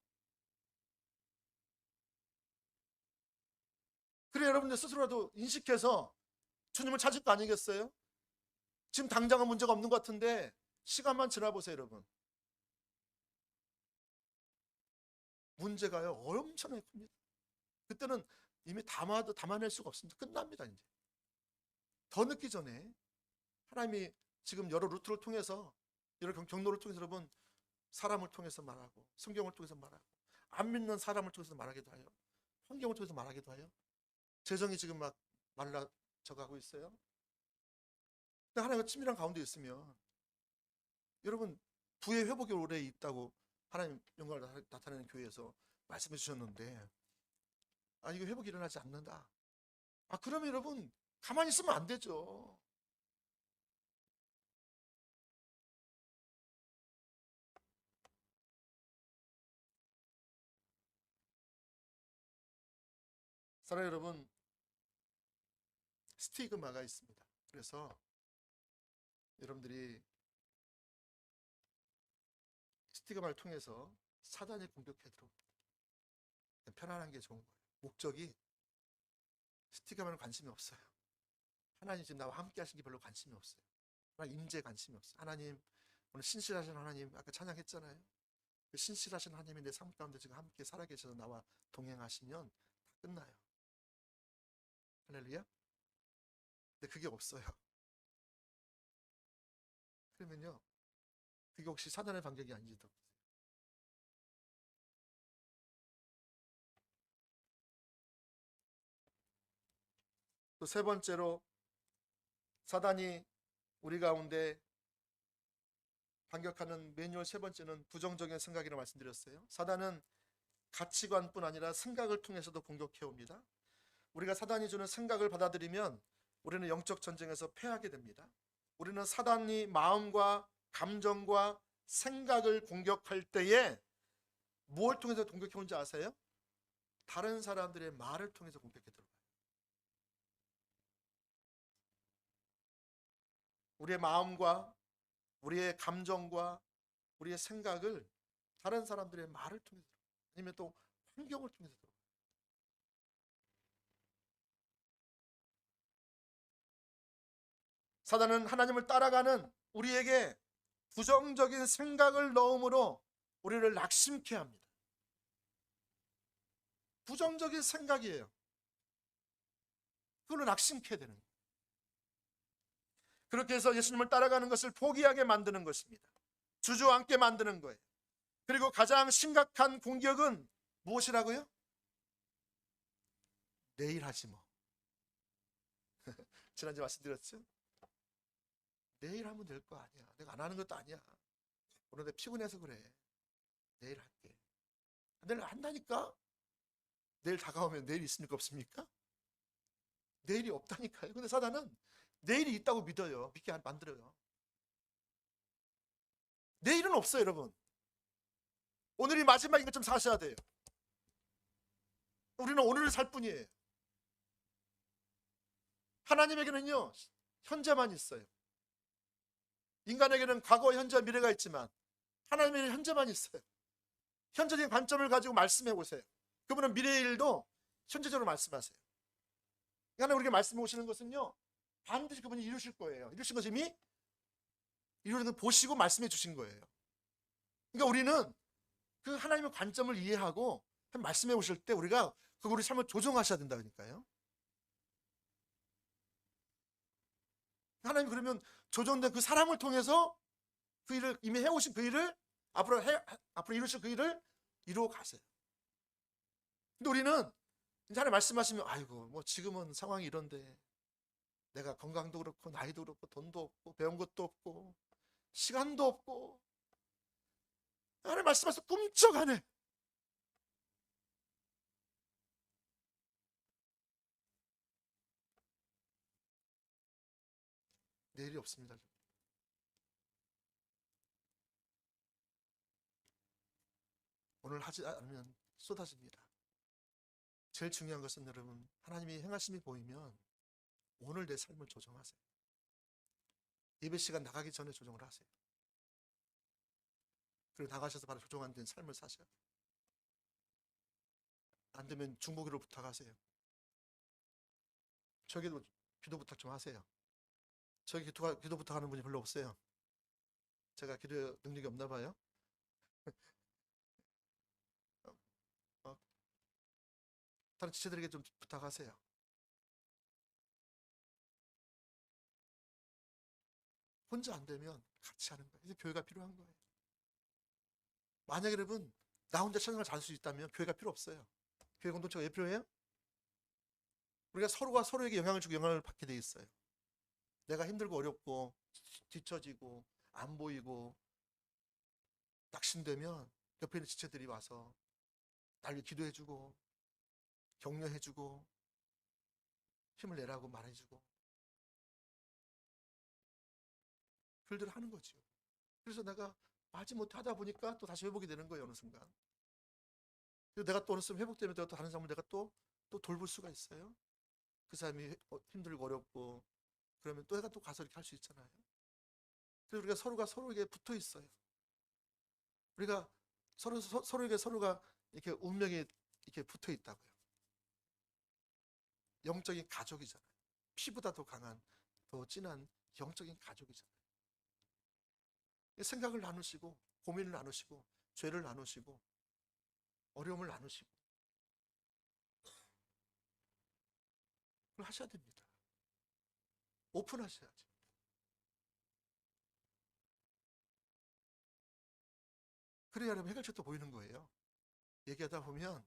그래 여러분들 스스로라도 인식해서 주님을 찾을 거 아니겠어요? 지금 당장은 문제가 없는 것 같은데 시간만 지나보세요 여러분. 문제가요 엄청나게 큽니다. 그때는 이미 담아낼 수가 없습니다. 끝납니다. 이제 더 늦기 전에 하나님이 지금 여러 루트를 통해서, 여러 경로를 통해서 여러분, 사람을 통해서 말하고, 성경을 통해서 말하고, 안 믿는 사람을 통해서 말하기도 하여, 환경을 통해서 말하기도 하여, 재정이 지금 막 말라져가고 있어요. 근데 하나님과 친밀한 가운데 있으면 여러분, 부의 회복이 오래 있다고 하나님 영광을 나타내는 교회에서 말씀해 주셨는데, 이거 회복이 일어나지 않는다. 그러면 여러분 가만히 있으면 안 되죠. 사랑하는 여러분, 스티그마가 있습니다. 그래서 여러분들이 스티그마를 통해서 사단이 공격해 들어옵니다. 편안한 게 좋은 거예요. 목적이 스티그마는 관심이 없어요. 하나님 지금 나와 함께 하신 게 별로 관심이 없어요. 하나님 임재에 관심이 없어요. 하나님, 오늘 신실하신 하나님, 아까 찬양했잖아요. 그 신실하신 하나님이 내 삶 가운데 지금 함께 살아계셔서 나와 동행하시면 다 끝나요. 할렐루야. 근데 그게 없어요. 그러면요, 그게 혹시 사단의 반격이 아닌지도. 또 세 번째로 사단이 우리 가운데 반격하는 매뉴얼 세 번째는 부정적인 생각이라고 말씀드렸어요. 사단은 가치관뿐 아니라 생각을 통해서도 공격해 옵니다. 우리가 사단이 주는 생각을 받아들이면 우리는 영적 전쟁에서 패하게 됩니다. 우리는 사단이 마음과 감정과 생각을 공격할 때에 무엇을 통해서 공격해 온지 아세요? 다른 사람들의 말을 통해서 공격해 들어가요. 우리의 마음과 우리의 감정과 우리의 생각을 다른 사람들의 말을 통해서, 아니면 또 환경을 통해서 들어가요. 사단은 하나님을 따라가는 우리에게 부정적인 생각을 넣음으로 우리를 낙심케 합니다. 부정적인 생각이에요. 그걸로 낙심케 되는 거예요. 그렇게 해서 예수님을 따라가는 것을 포기하게 만드는 것입니다. 주저앉게 만드는 거예요. 그리고 가장 심각한 공격은 무엇이라고요? 내일 하지 뭐. 지난주에 말씀드렸죠? 내일 하면 될 거 아니야. 내가 안 하는 것도 아니야. 오늘 내가 피곤해서 그래. 내일 할게. 내일 한다니까? 내일 다가오면 내일 있습니까? 없습니까? 내일이 없다니까요. 근데 사단은 내일이 있다고 믿어요. 믿게 만들어요. 내일은 없어요, 여러분. 오늘이 마지막인 것좀 사셔야 돼요. 우리는 오늘을 살 뿐이에요. 하나님에게는요, 현재만 있어요. 인간에게는 과거, 현재, 미래가 있지만 하나님에게는 현재만 있어요. 현재적인 관점을 가지고 말씀해 보세요. 그분은 미래의 일도 현재적으로 말씀하세요. 하나님 우리에게 말씀해 오시는 것은요, 반드시 그분이 이루실 거예요. 이루신 것이 이미 이루는 걸 보시고 말씀해 주신 거예요. 그러니까 우리는 그 하나님의 관점을 이해하고 말씀해 오실 때 우리가 그 우리 삶을 조정하셔야 된다니까요. 하나님 그러면 조정된 그 사람을 통해서 그 일을 이미 해오신 그 일을 앞으로 이루실 그 일을 이루어 가세요. 근데 우리는 이제 하나님 말씀하시면 아이고 뭐 지금은 상황이 이런데 내가 건강도 그렇고 나이도 그렇고 돈도 없고 배운 것도 없고 시간도 없고, 하나님 말씀하셔서 꿈쩍하네. 내일이 없습니다. 오늘 하지 않으면 쏟아집니다. 제일 중요한 것은 여러분, 하나님이 행하심이 보이면 오늘 내 삶을 조정하세요. 예배 시간 나가기 전에 조정을 하세요. 그리고 나가셔서 바로 조정한 된 삶을 사셔야 돼요. 안 되면 중보기로 부탁하세요. 저기도 기도 부탁 좀 하세요. 저기 기도 부탁하는 분이 별로 없어요. 제가 기도 능력이 없나 봐요. 다른 지체들에게 좀 부탁하세요. 혼자 안 되면 같이 하는 거예요. 이제 교회가 필요한 거예요. 만약에 여러분 나 혼자 신앙을 잘 할 수 있다면 교회가 필요 없어요. 교회 공동체가 왜 필요해요? 우리가 서로가 서로에게 영향을 주고 영향을 받게 돼 있어요. 내가 힘들고 어렵고 뒤처지고 안 보이고 낙심되면 옆에 있는 지체들이 와서 나를 기도해주고 격려해주고 힘을 내라고 말해주고 그들을 하는 거죠. 그래서 내가 마지못해 하다 보니까 또 다시 회복이 되는 거예요. 어느 순간. 그리고 내가 또 어느 순간 회복되면 또 다른 사람을 내가 또 돌볼 수가 있어요. 그 사람이 힘들고 어렵고 그러면 또 내가 또 가서 이렇게 할 수 있잖아요. 그래서 우리가 서로가 서로에게 붙어 있어요. 우리가 서로에게 서로가 이렇게 운명이 이렇게 붙어 있다고요. 영적인 가족이잖아요. 피보다 더 강한, 더 진한 영적인 가족이잖아요. 생각을 나누시고, 고민을 나누시고, 죄를 나누시고, 어려움을 나누시고, 그걸 하셔야 됩니다. 오픈하셔야죠. 그래야 여러분 해결책도 보이는 거예요. 얘기하다 보면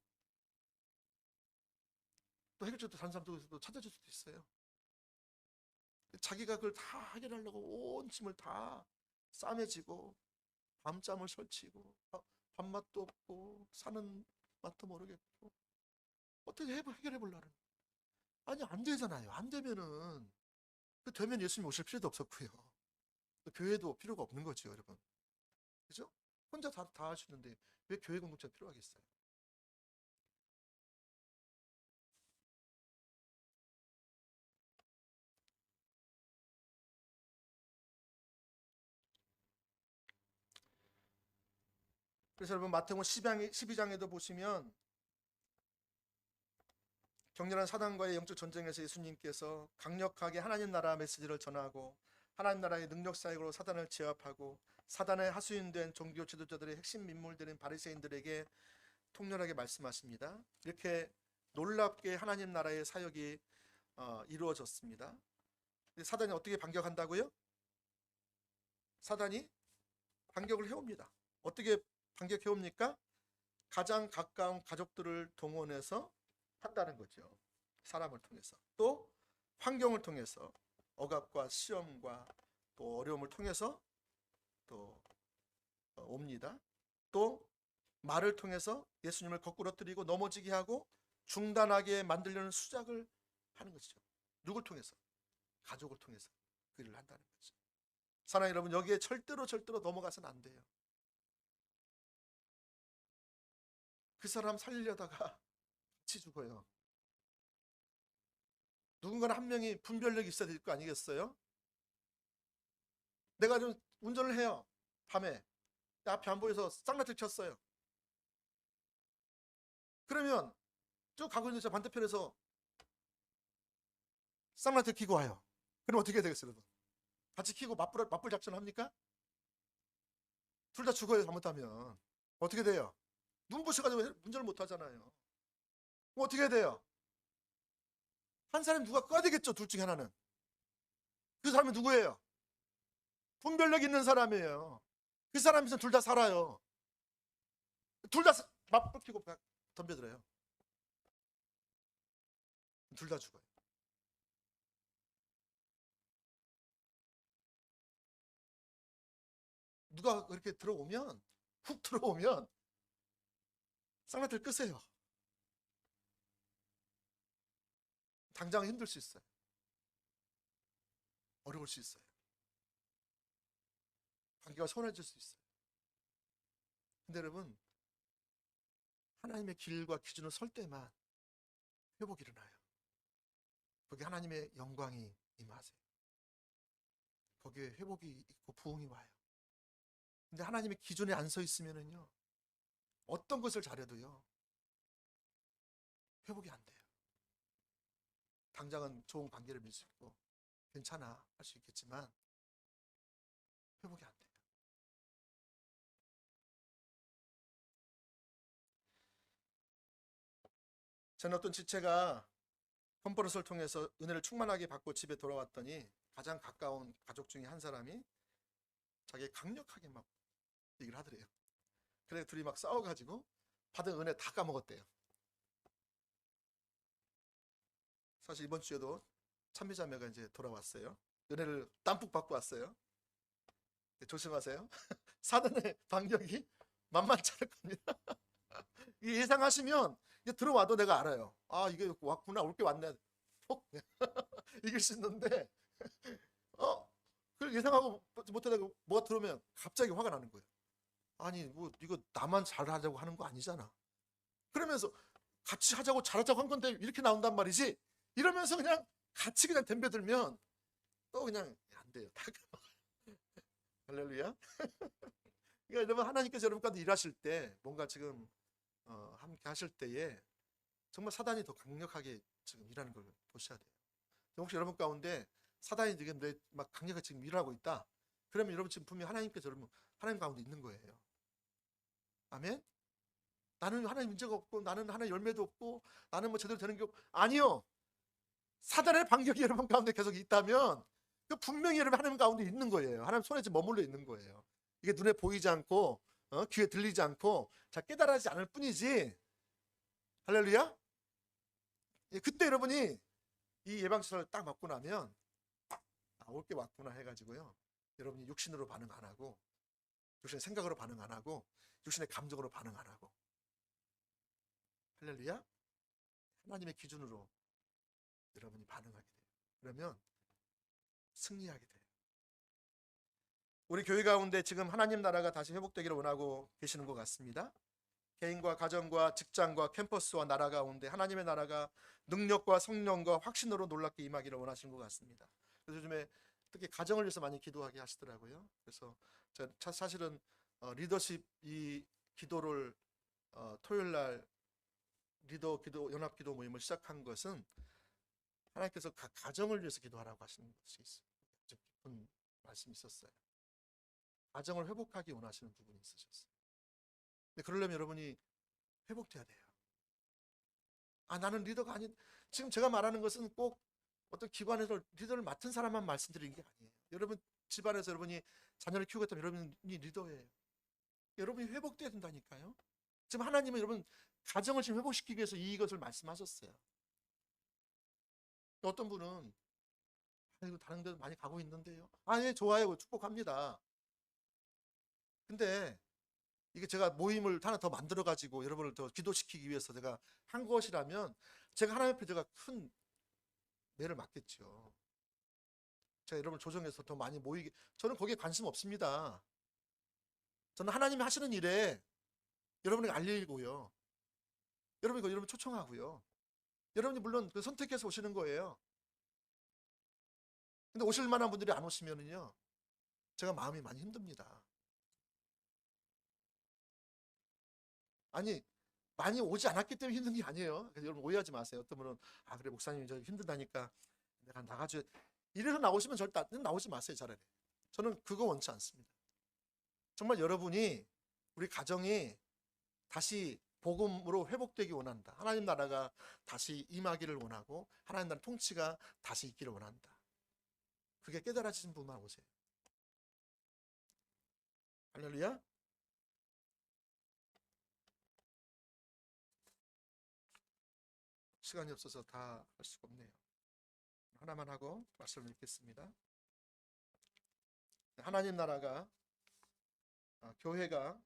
또 해결책도 다른 사람도 찾아줄 수도 있어요. 자기가 그걸 다 해결하려고 온 힘을 다 싸매지고 밤잠을 설치고 밥맛도 없고 사는 맛도 모르겠고 어떻게 해결해 보려는 아니 안 되잖아요. 안 되면은 되면 예수님 오실 필요도 없었고요. 또 교회도 필요가 없는 거죠, 여러분. 그죠? 혼자 다 하시는데 왜 교회 공동체가 필요하겠어요? 그래서 여러분 마태복음 12장에도 보시면 격렬한 사단과의 영적 전쟁에서 예수님께서 강력하게 하나님 나라 메시지를 전하고 하나님 나라의 능력 사역으로 사단을 제압하고 사단의 하수인된 종교 지도자들의 핵심 인물들인 바리새인들에게 통렬하게 말씀하십니다. 이렇게 놀랍게 하나님 나라의 사역이 이루어졌습니다. 사단이 어떻게 반격한다고요? 사단이 반격을 해옵니다. 어떻게 반격해옵니까? 가장 가까운 가족들을 동원해서 한다는 거죠. 사람을 통해서. 또 환경을 통해서 억압과 시험과 또 어려움을 통해서 또 옵니다. 또 말을 통해서 예수님을 거꾸러뜨리고 넘어지게 하고 중단하게 만들려는 수작을 하는 것이죠. 누굴 통해서? 가족을 통해서 그 일을 한다는 거죠. 사랑하는 여러분, 여기에 절대로 넘어가서는 안 돼요. 그 사람 살리려다가 같이 죽어요. 누군가는 한 명이 분별력이 있어야 될 거 아니겠어요? 내가 좀 운전을 해요. 밤에 앞이 안 보여서 쌍라이트를 켰어요. 그러면 쭉 가고 있는 저 반대편에서 쌍라이트 켜고 와요. 그럼 어떻게 해야 되겠어요? 여러분? 같이 켜고 맞불 작전을 합니까? 둘 다 죽어요. 잘못하면 어떻게 돼요? 눈부셔가지고 운전을 못 하잖아요. 그럼 어떻게 해야 돼요? 한 사람이 누가 꺼야 되겠죠. 둘 중에 하나는. 그 사람이 누구예요? 분별력 있는 사람이에요. 그 사람이 있으면 둘 다 살아요. 둘 다 맞불 켜고 덤벼들어요. 둘 다 죽어요. 누가 그렇게 들어오면 훅 들어오면 쌍라이트를 끄세요. 당장 힘들 수 있어요. 어려울 수 있어요. 관계가 서운해질 수 있어요. 근데 여러분, 하나님의 길과 기준을 설 때만 회복이 일어나요. 거기 하나님의 영광이 임하세요. 거기에 회복이 있고 부흥이 와요. 근데 하나님의 기준에 안 서 있으면은요, 어떤 것을 잘해도요, 회복이 안 돼요. 당장은 좋은 관계를 맺을 수 있고 괜찮아 할 수 있겠지만 회복이 안 돼요. 저는 어떤 지체가 컨퍼런스를 통해서 은혜를 충만하게 받고 집에 돌아왔더니 가장 가까운 가족 중에 한 사람이 자기 강력하게 막 얘기를 하더래요. 그래 둘이 막 싸워가지고 받은 은혜 다 까먹었대요. 사실 이번 주에도 참미자매가 이제 돌아왔어요. 은혜를 땀뿍 받고 왔어요. 조심하세요. 사단의 반격이 만만치 않을 겁니다. 예상하시면 들어와도 내가 알아요. 아 이게 왔구나, 올 게 왔네. 폭 이길 수 있는데 그걸 예상하고 못하다가 뭐가 들어오면 갑자기 화가 나는 거예요. 아니 뭐 이거 나만 잘하자고 하는 거 아니잖아. 그러면서 같이 하자고 잘하자고 한 건데 이렇게 나온단 말이지. 이러면서 그냥 같이 그냥 덤벼들면 또 그냥 안 돼요. 할렐루야. 그러니까 여러분 하나님께서 여러분 가운데 일하실 때 뭔가 지금 함께 하실 때에 정말 사단이 더 강력하게 지금 일하는 걸 보셔야 돼요. 혹시 여러분 가운데 사단이 지금 막 강력하게 지금 일하고 있다. 그러면 여러분 지금 분명히 하나님께서 여러분 하나님 가운데 있는 거예요. 아멘. 나는 하나님 문제가 없고 나는 하나님 열매도 없고 나는 뭐 제대로 되는 게 없고 아니요. 사단의 반격이 여러분 가운데 계속 있다면 그 분명히 여러분 하나님 가운데 있는 거예요. 하나님 손에 지금 머물러 있는 거예요. 이게 눈에 보이지 않고 귀에 들리지 않고 잘 깨달아지지 않을 뿐이지. 할렐루야. 그때 여러분이 이 예방주사를 딱 맞고 나면 올 게 왔구나 해가지고요. 여러분이 육신으로 반응 안 하고 육신의 생각으로 반응 안 하고 육신의 감정으로 반응 안 하고 할렐루야. 하나님의 기준으로 여러분이 반응하게 돼요. 그러면 승리하게 돼요. 우리 교회 가운데 지금 하나님 나라가 다시 회복되기를 원하고 계시는 것 같습니다. 개인과 가정과 직장과 캠퍼스와 나라 가운데 하나님의 나라가 능력과 성령과 확신으로 놀랍게 임하기를 원하시는 것 같습니다. 그래서 요즘에 특히 가정을 위해서 많이 기도하게 하시더라고요. 그래서 제가 사실은 리더십 이 기도를 토요일 날 리더 기도 연합 기도 모임을 시작한 것은 하나님께서 각 가정을 위해서 기도하라고 하시는 것이 있어요. 아주 깊은 말씀이 있었어요. 가정을 회복하기 원하시는 부분이 있으셨어요. 근데 그러려면 여러분이 회복돼야 돼요. 나는 리더가 아닌, 지금 제가 말하는 것은 꼭 어떤 기관에서 리더를 맡은 사람만 말씀드리는 게 아니에요. 여러분 집안에서 여러분이 자녀를 키우고 있다면 여러분이 리더예요. 여러분이 회복돼야 된다니까요. 지금 하나님은 여러분 가정을 지금 회복시키기 위해서 이것을 말씀하셨어요. 어떤 분은 이거 다른 데도 많이 가고 있는데요. 예, 좋아요. 축복합니다. 근데 이게 제가 모임을 하나 더 만들어 가지고 여러분을 더 기도시키기 위해서 제가 한 것이라면 제가 하나님 앞에 제가 큰 매를 맞겠죠. 제가 여러분을 조정해서 더 많이 모이게, 저는 거기에 관심 없습니다. 저는 하나님이 하시는 일에 여러분에게 알리고요. 여러분 초청하고요. 여러분이 물론 그 선택해서 오시는 거예요. 근데 오실 만한 분들이 안 오시면은요, 제가 마음이 많이 힘듭니다. 아니, 많이 오지 않았기 때문에 힘든 게 아니에요. 그래서 여러분 오해하지 마세요. 어떤 분은 그래 목사님이 저 힘들다니까 내가 나가줘. 이래서 나오시면 절대 나오지 마세요. 차라리. 저는 그거 원치 않습니다. 정말 여러분이 우리 가정이 다시 복음으로 회복되기 원한다. 하나님 나라가 다시 임하기를 원하고 하나님 나라 통치가 다시 있기를 원한다. 그게 깨달아지신 분만 오세요. 할렐루야. 시간이 없어서 다 할 수가 없네요. 하나만 하고 말씀을 읽겠습니다. 하나님 나라가 교회가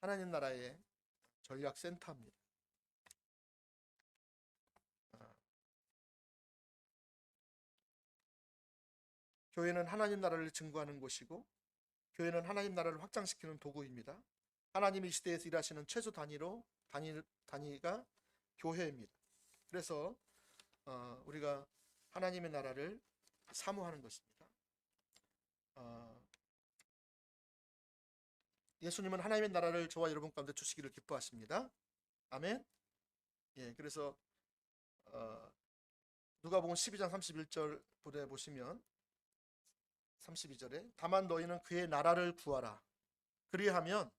하나님 나라의 전략센터입니다. 교회는 하나님 나라를 증거하는 곳이고 교회는 하나님 나라를 확장시키는 도구입니다. 하나님이 이 시대에서 일하시는 최소 단위가 교회입니다. 그래서 우리가 하나님의 나라를 사모하는 것입니다. 예수님은 하나님의 나라를 저와 여러분 가운데 주시기를 기뻐하십니다. 아멘. 예, 그래서 누가복음 12장 31절 부대 보시면 32절에 다만 너희는 그의 나라를 구하라. 그리하면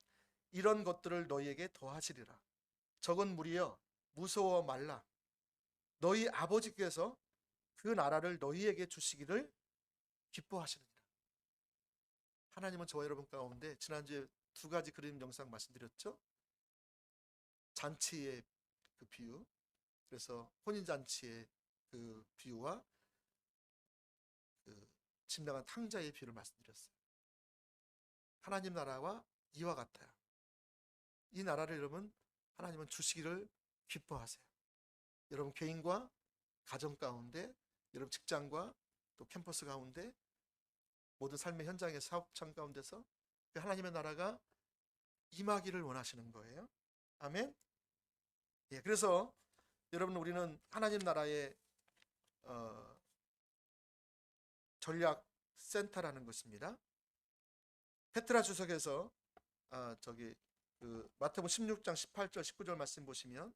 이런 것들을 너희에게 더하시리라. 적은 무리여 무서워 말라. 너희 아버지께서 그 나라를 너희에게 주시기를 기뻐하시느니라. 하나님은 저와 여러분 가운데 지난주에 두 가지 그림 영상 말씀드렸죠. 잔치의 그 비유, 그래서 혼인잔치의 그 비유와 그 짐나간 탕자의 비유를 말씀드렸어요. 하나님 나라와 이와 같아요. 이 나라를 여러분 하나님은 주시기를 기뻐하세요. 여러분 개인과 가정 가운데, 여러분 직장과 또 캠퍼스 가운데, 모든 삶의 현장의 사업장 가운데서 그 하나님의 나라가 임하기를 원하시는 거예요. 아멘. 예, 그래서 여러분 우리는 하나님 나라의 전략 센터라는 것입니다. 페트라 주석에서 마태복음 16장 18절 19절 말씀 보시면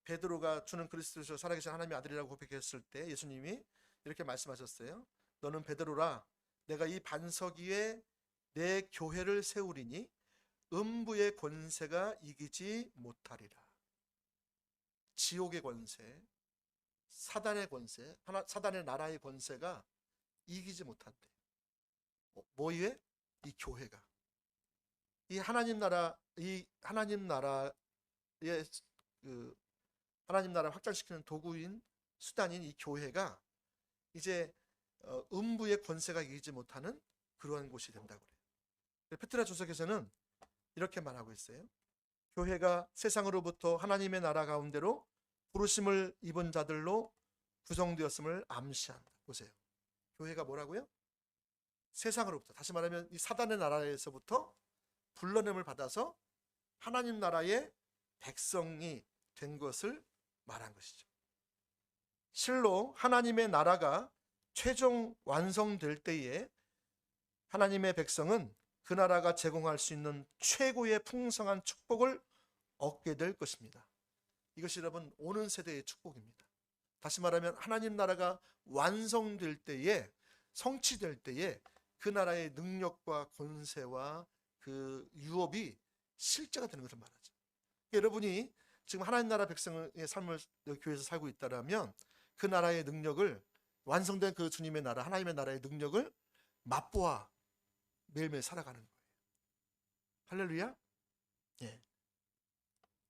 베드로가 주는 그리스도시요 살아계신 하나님의 아들이라고 고백했을 때 예수님이 이렇게 말씀하셨어요. 너는 베드로라, 내가 이 반석 위에 내 교회를 세우리니 음부의 권세가 이기지 못하리라. 지옥의 권세, 사단의 권세, 사단의 나라의 권세가 이기지 못한대. 뭐 위에? 이 교회가. 이 하나님 나라의 하나님 나라를 확장시키는 도구인 수단인 이 교회가 이제 음부의 권세가 이기지 못하는 그러한 곳이 된다고 그래요. 페트라 주석에서는 이렇게 말하고 있어요. 교회가 세상으로부터 하나님의 나라 가운데로 부르심을 입은 자들로 구성되었음을 암시한다. 보세요. 교회가 뭐라고요? 세상으로부터, 다시 말하면 이 사단의 나라에서부터 불러냄을 받아서 하나님 나라의 백성이 된 것을 말한 것이죠. 실로 하나님의 나라가 최종 완성될 때에 하나님의 백성은 그 나라가 제공할 수 있는 최고의 풍성한 축복을 얻게 될 것입니다. 이것이 여러분 오는 세대의 축복입니다. 다시 말하면 하나님 나라가 완성될 때에, 성취될 때에 그 나라의 능력과 권세와 그 유업이 실제가 되는 것을 말하죠. 여러분이 지금 하나님 나라 백성의 삶을 교회에서 살고 있다면 그 나라의 능력을, 완성된 그 주님의 나라, 하나님의 나라의 능력을 맛보아 매일매일 살아가는 거예요. 할렐루야. 예.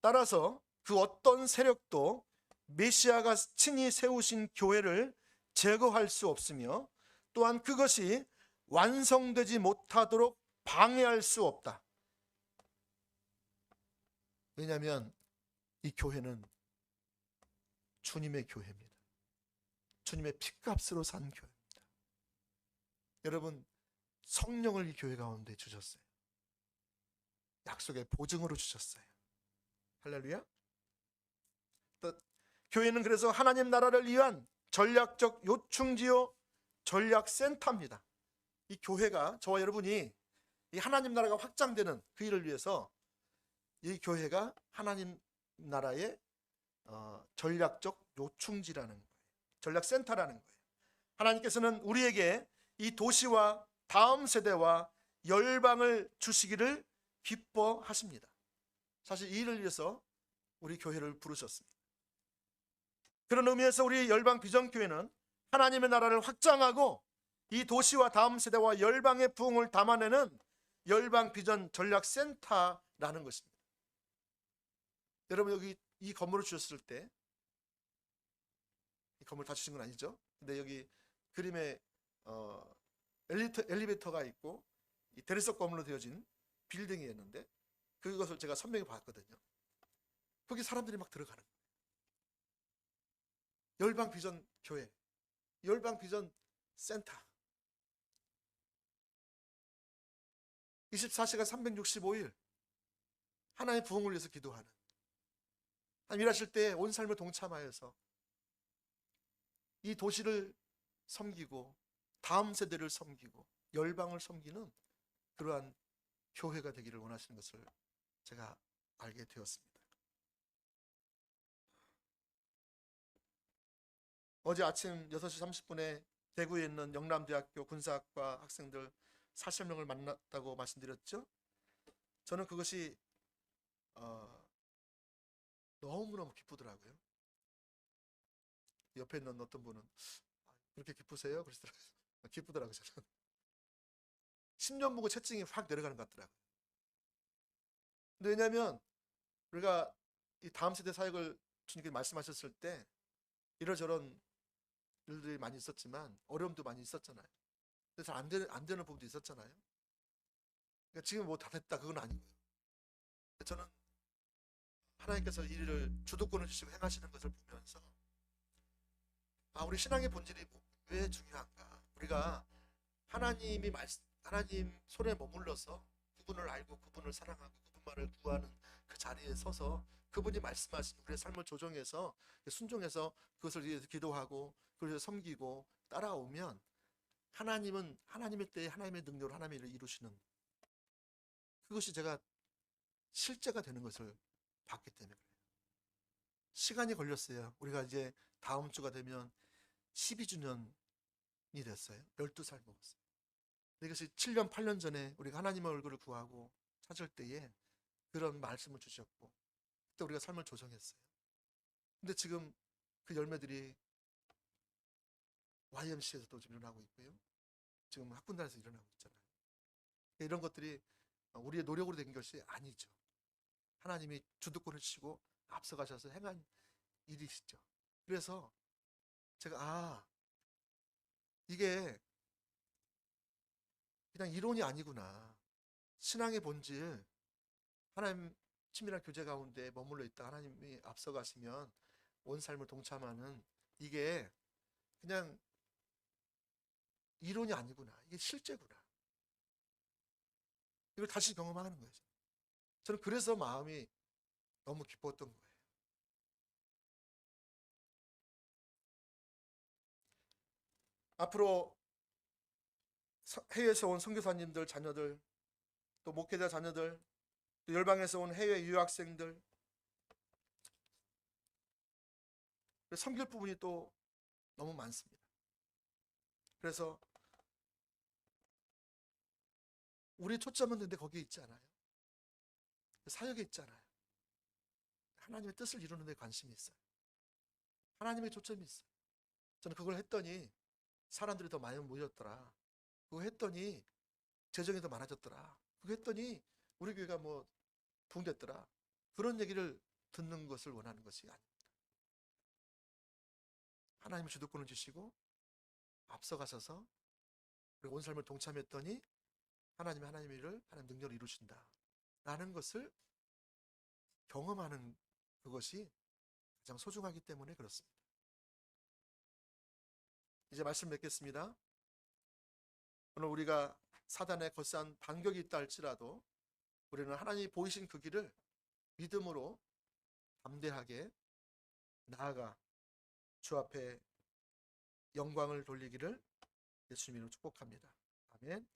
따라서 그 어떤 세력도 메시아가 친히 세우신 교회를 제거할 수 없으며 또한 그것이 완성되지 못하도록 방해할 수 없다. 왜냐하면 이 교회는 주님의 교회입니다. 주님의 피값으로 산 교회입니다. 여러분 성령을 이 교회 가운데 주셨어요. 약속의 보증으로 주셨어요. 할렐루야. 교회는 그래서 하나님 나라를 위한 전략적 요충지요 전략센터입니다. 이 교회가, 저와 여러분이 이 하나님 나라가 확장되는 그 일을 위해서 이 교회가 하나님 나라의 전략적 요충지라는 거예요. 전략센터라는 거예요. 하나님께서는 우리에게 이 도시와 다음 세대와 열방을 주시기를 기뻐하십니다. 사실 이 일을 위해서 우리 교회를 부르셨습니다. 그런 의미에서 우리 열방 비전교회는 하나님의 나라를 확장하고 이 도시와 다음 세대와 열방의 부흥을 담아내는 열방 비전 전략센터라는 것입니다. 여러분 여기 이 건물을 주셨을 때, 이 건물 다 주신 건 아니죠? 근데 여기 그림에 엘리베이터가 있고 이 대리석 건물로 되어진 빌딩이었는데 그것을 제가 선명히 봤거든요. 거기 사람들이 막 들어가는 거예요. 열방 비전 교회, 열방 비전 센터. 24시간 365일 하나님의 부흥을 위해서 기도하는, 하나님 일하실 때 온 삶을 동참하여서 이 도시를 섬기고 다음 세대를 섬기고 열방을 섬기는 그러한 교회가 되기를 원하시는 것을 제가 알게 되었습니다. 어제 아침 6시 30분에 대구에 있는 영남대학교 군사학과 학생들 40명을 만났다고 말씀드렸죠. 저는 그것이 너무너무 기쁘더라고요. 옆에 있는 어떤 분은 그렇게 기쁘세요? 그러시더라고요. 기쁘더라고요. 저는. 10년 보고 채증이 확 내려가는 것 같더라고요. 근데 왜냐하면 우리가 이 다음 세대 사역을 주님께 말씀하셨을 때 이러저런 일들이 많이 있었지만 어려움도 많이 있었잖아요. 근데 잘 안 되는 부분도 있었잖아요. 그러니까 지금 뭐 다 됐다 그건 아니고요. 저는 하나님께서 이 일을 주도권을 주시고 행하시는 것을 보면서 우리 신앙의 본질이 왜 중요한가? 우리가 하나님 손에 머물러서 그분을 알고 그분을 사랑하고 그분만을 구하는 그 자리에 서서 그분이 말씀하신 우리의 삶을 조정해서 순종해서 그것을 위해서 기도하고 그걸 위해서 섬기고 따라오면 하나님은 하나님의 때에 하나님의 능력으로 하나님의 일을 이루시는 그것이 제가 실제가 되는 것을 봤기 때문에 그래요. 시간이 걸렸어요. 우리가 이제 다음 주가 되면 12주년이 됐어요. 12살 먹었어요. 이것이 7년, 8년 전에 우리가 하나님의 얼굴을 구하고 찾을 때에 그런 말씀을 주셨고 그때 우리가 삶을 조정했어요. 근데 지금 그 열매들이 YMC에서도 좀 일어나고 있고요. 지금 학군단에서 일어나고 있잖아요. 이런 것들이 우리의 노력으로 된 것이 아니죠. 하나님이 주도권을 치고 앞서가셔서 행한 일이시죠. 그래서 제가 이게 그냥 이론이 아니구나. 신앙의 본질, 하나님 친밀한 교제 가운데 머물러 있다 하나님이 앞서가시면 온 삶을 동참하는 이게 그냥 이론이 아니구나. 이게 실제구나. 이걸 다시 경험하는 거예요. 저는 그래서 마음이 너무 기뻤던 거예요. 앞으로 해외에서 온 선교사님들 자녀들, 또 목회자 자녀들, 또 열방에서 온 해외 유학생들 섬길 부분이 또 너무 많습니다. 그래서 우리 초점은 근데 거기에 있지 않아요. 사역에 있잖아요. 하나님의 뜻을 이루는 데 관심이 있어요. 하나님의 초점이 있어요. 저는 그걸 했더니 사람들이 더 많이 모였더라. 그거 했더니 재정이 더 많아졌더라. 그거 했더니 우리 교회가 뭐 부흥됐더라. 그런 얘기를 듣는 것을 원하는 것이 아닙니다. 하나님의 주도권을 주시고 앞서가셔서 우리 온 삶을 동참했더니 하나님의 일을 하나님 능력을 이루신다 라는 것을 경험하는 그것이 가장 소중하기 때문에 그렇습니다. 이제 말씀 맺겠습니다. 오늘 우리가 사단의 거센 반격이 있다 할지라도 우리는 하나님이 보이신 그 길을 믿음으로 담대하게 나아가 주 앞에 영광을 돌리기를 예수님으로 축복합니다. 아멘.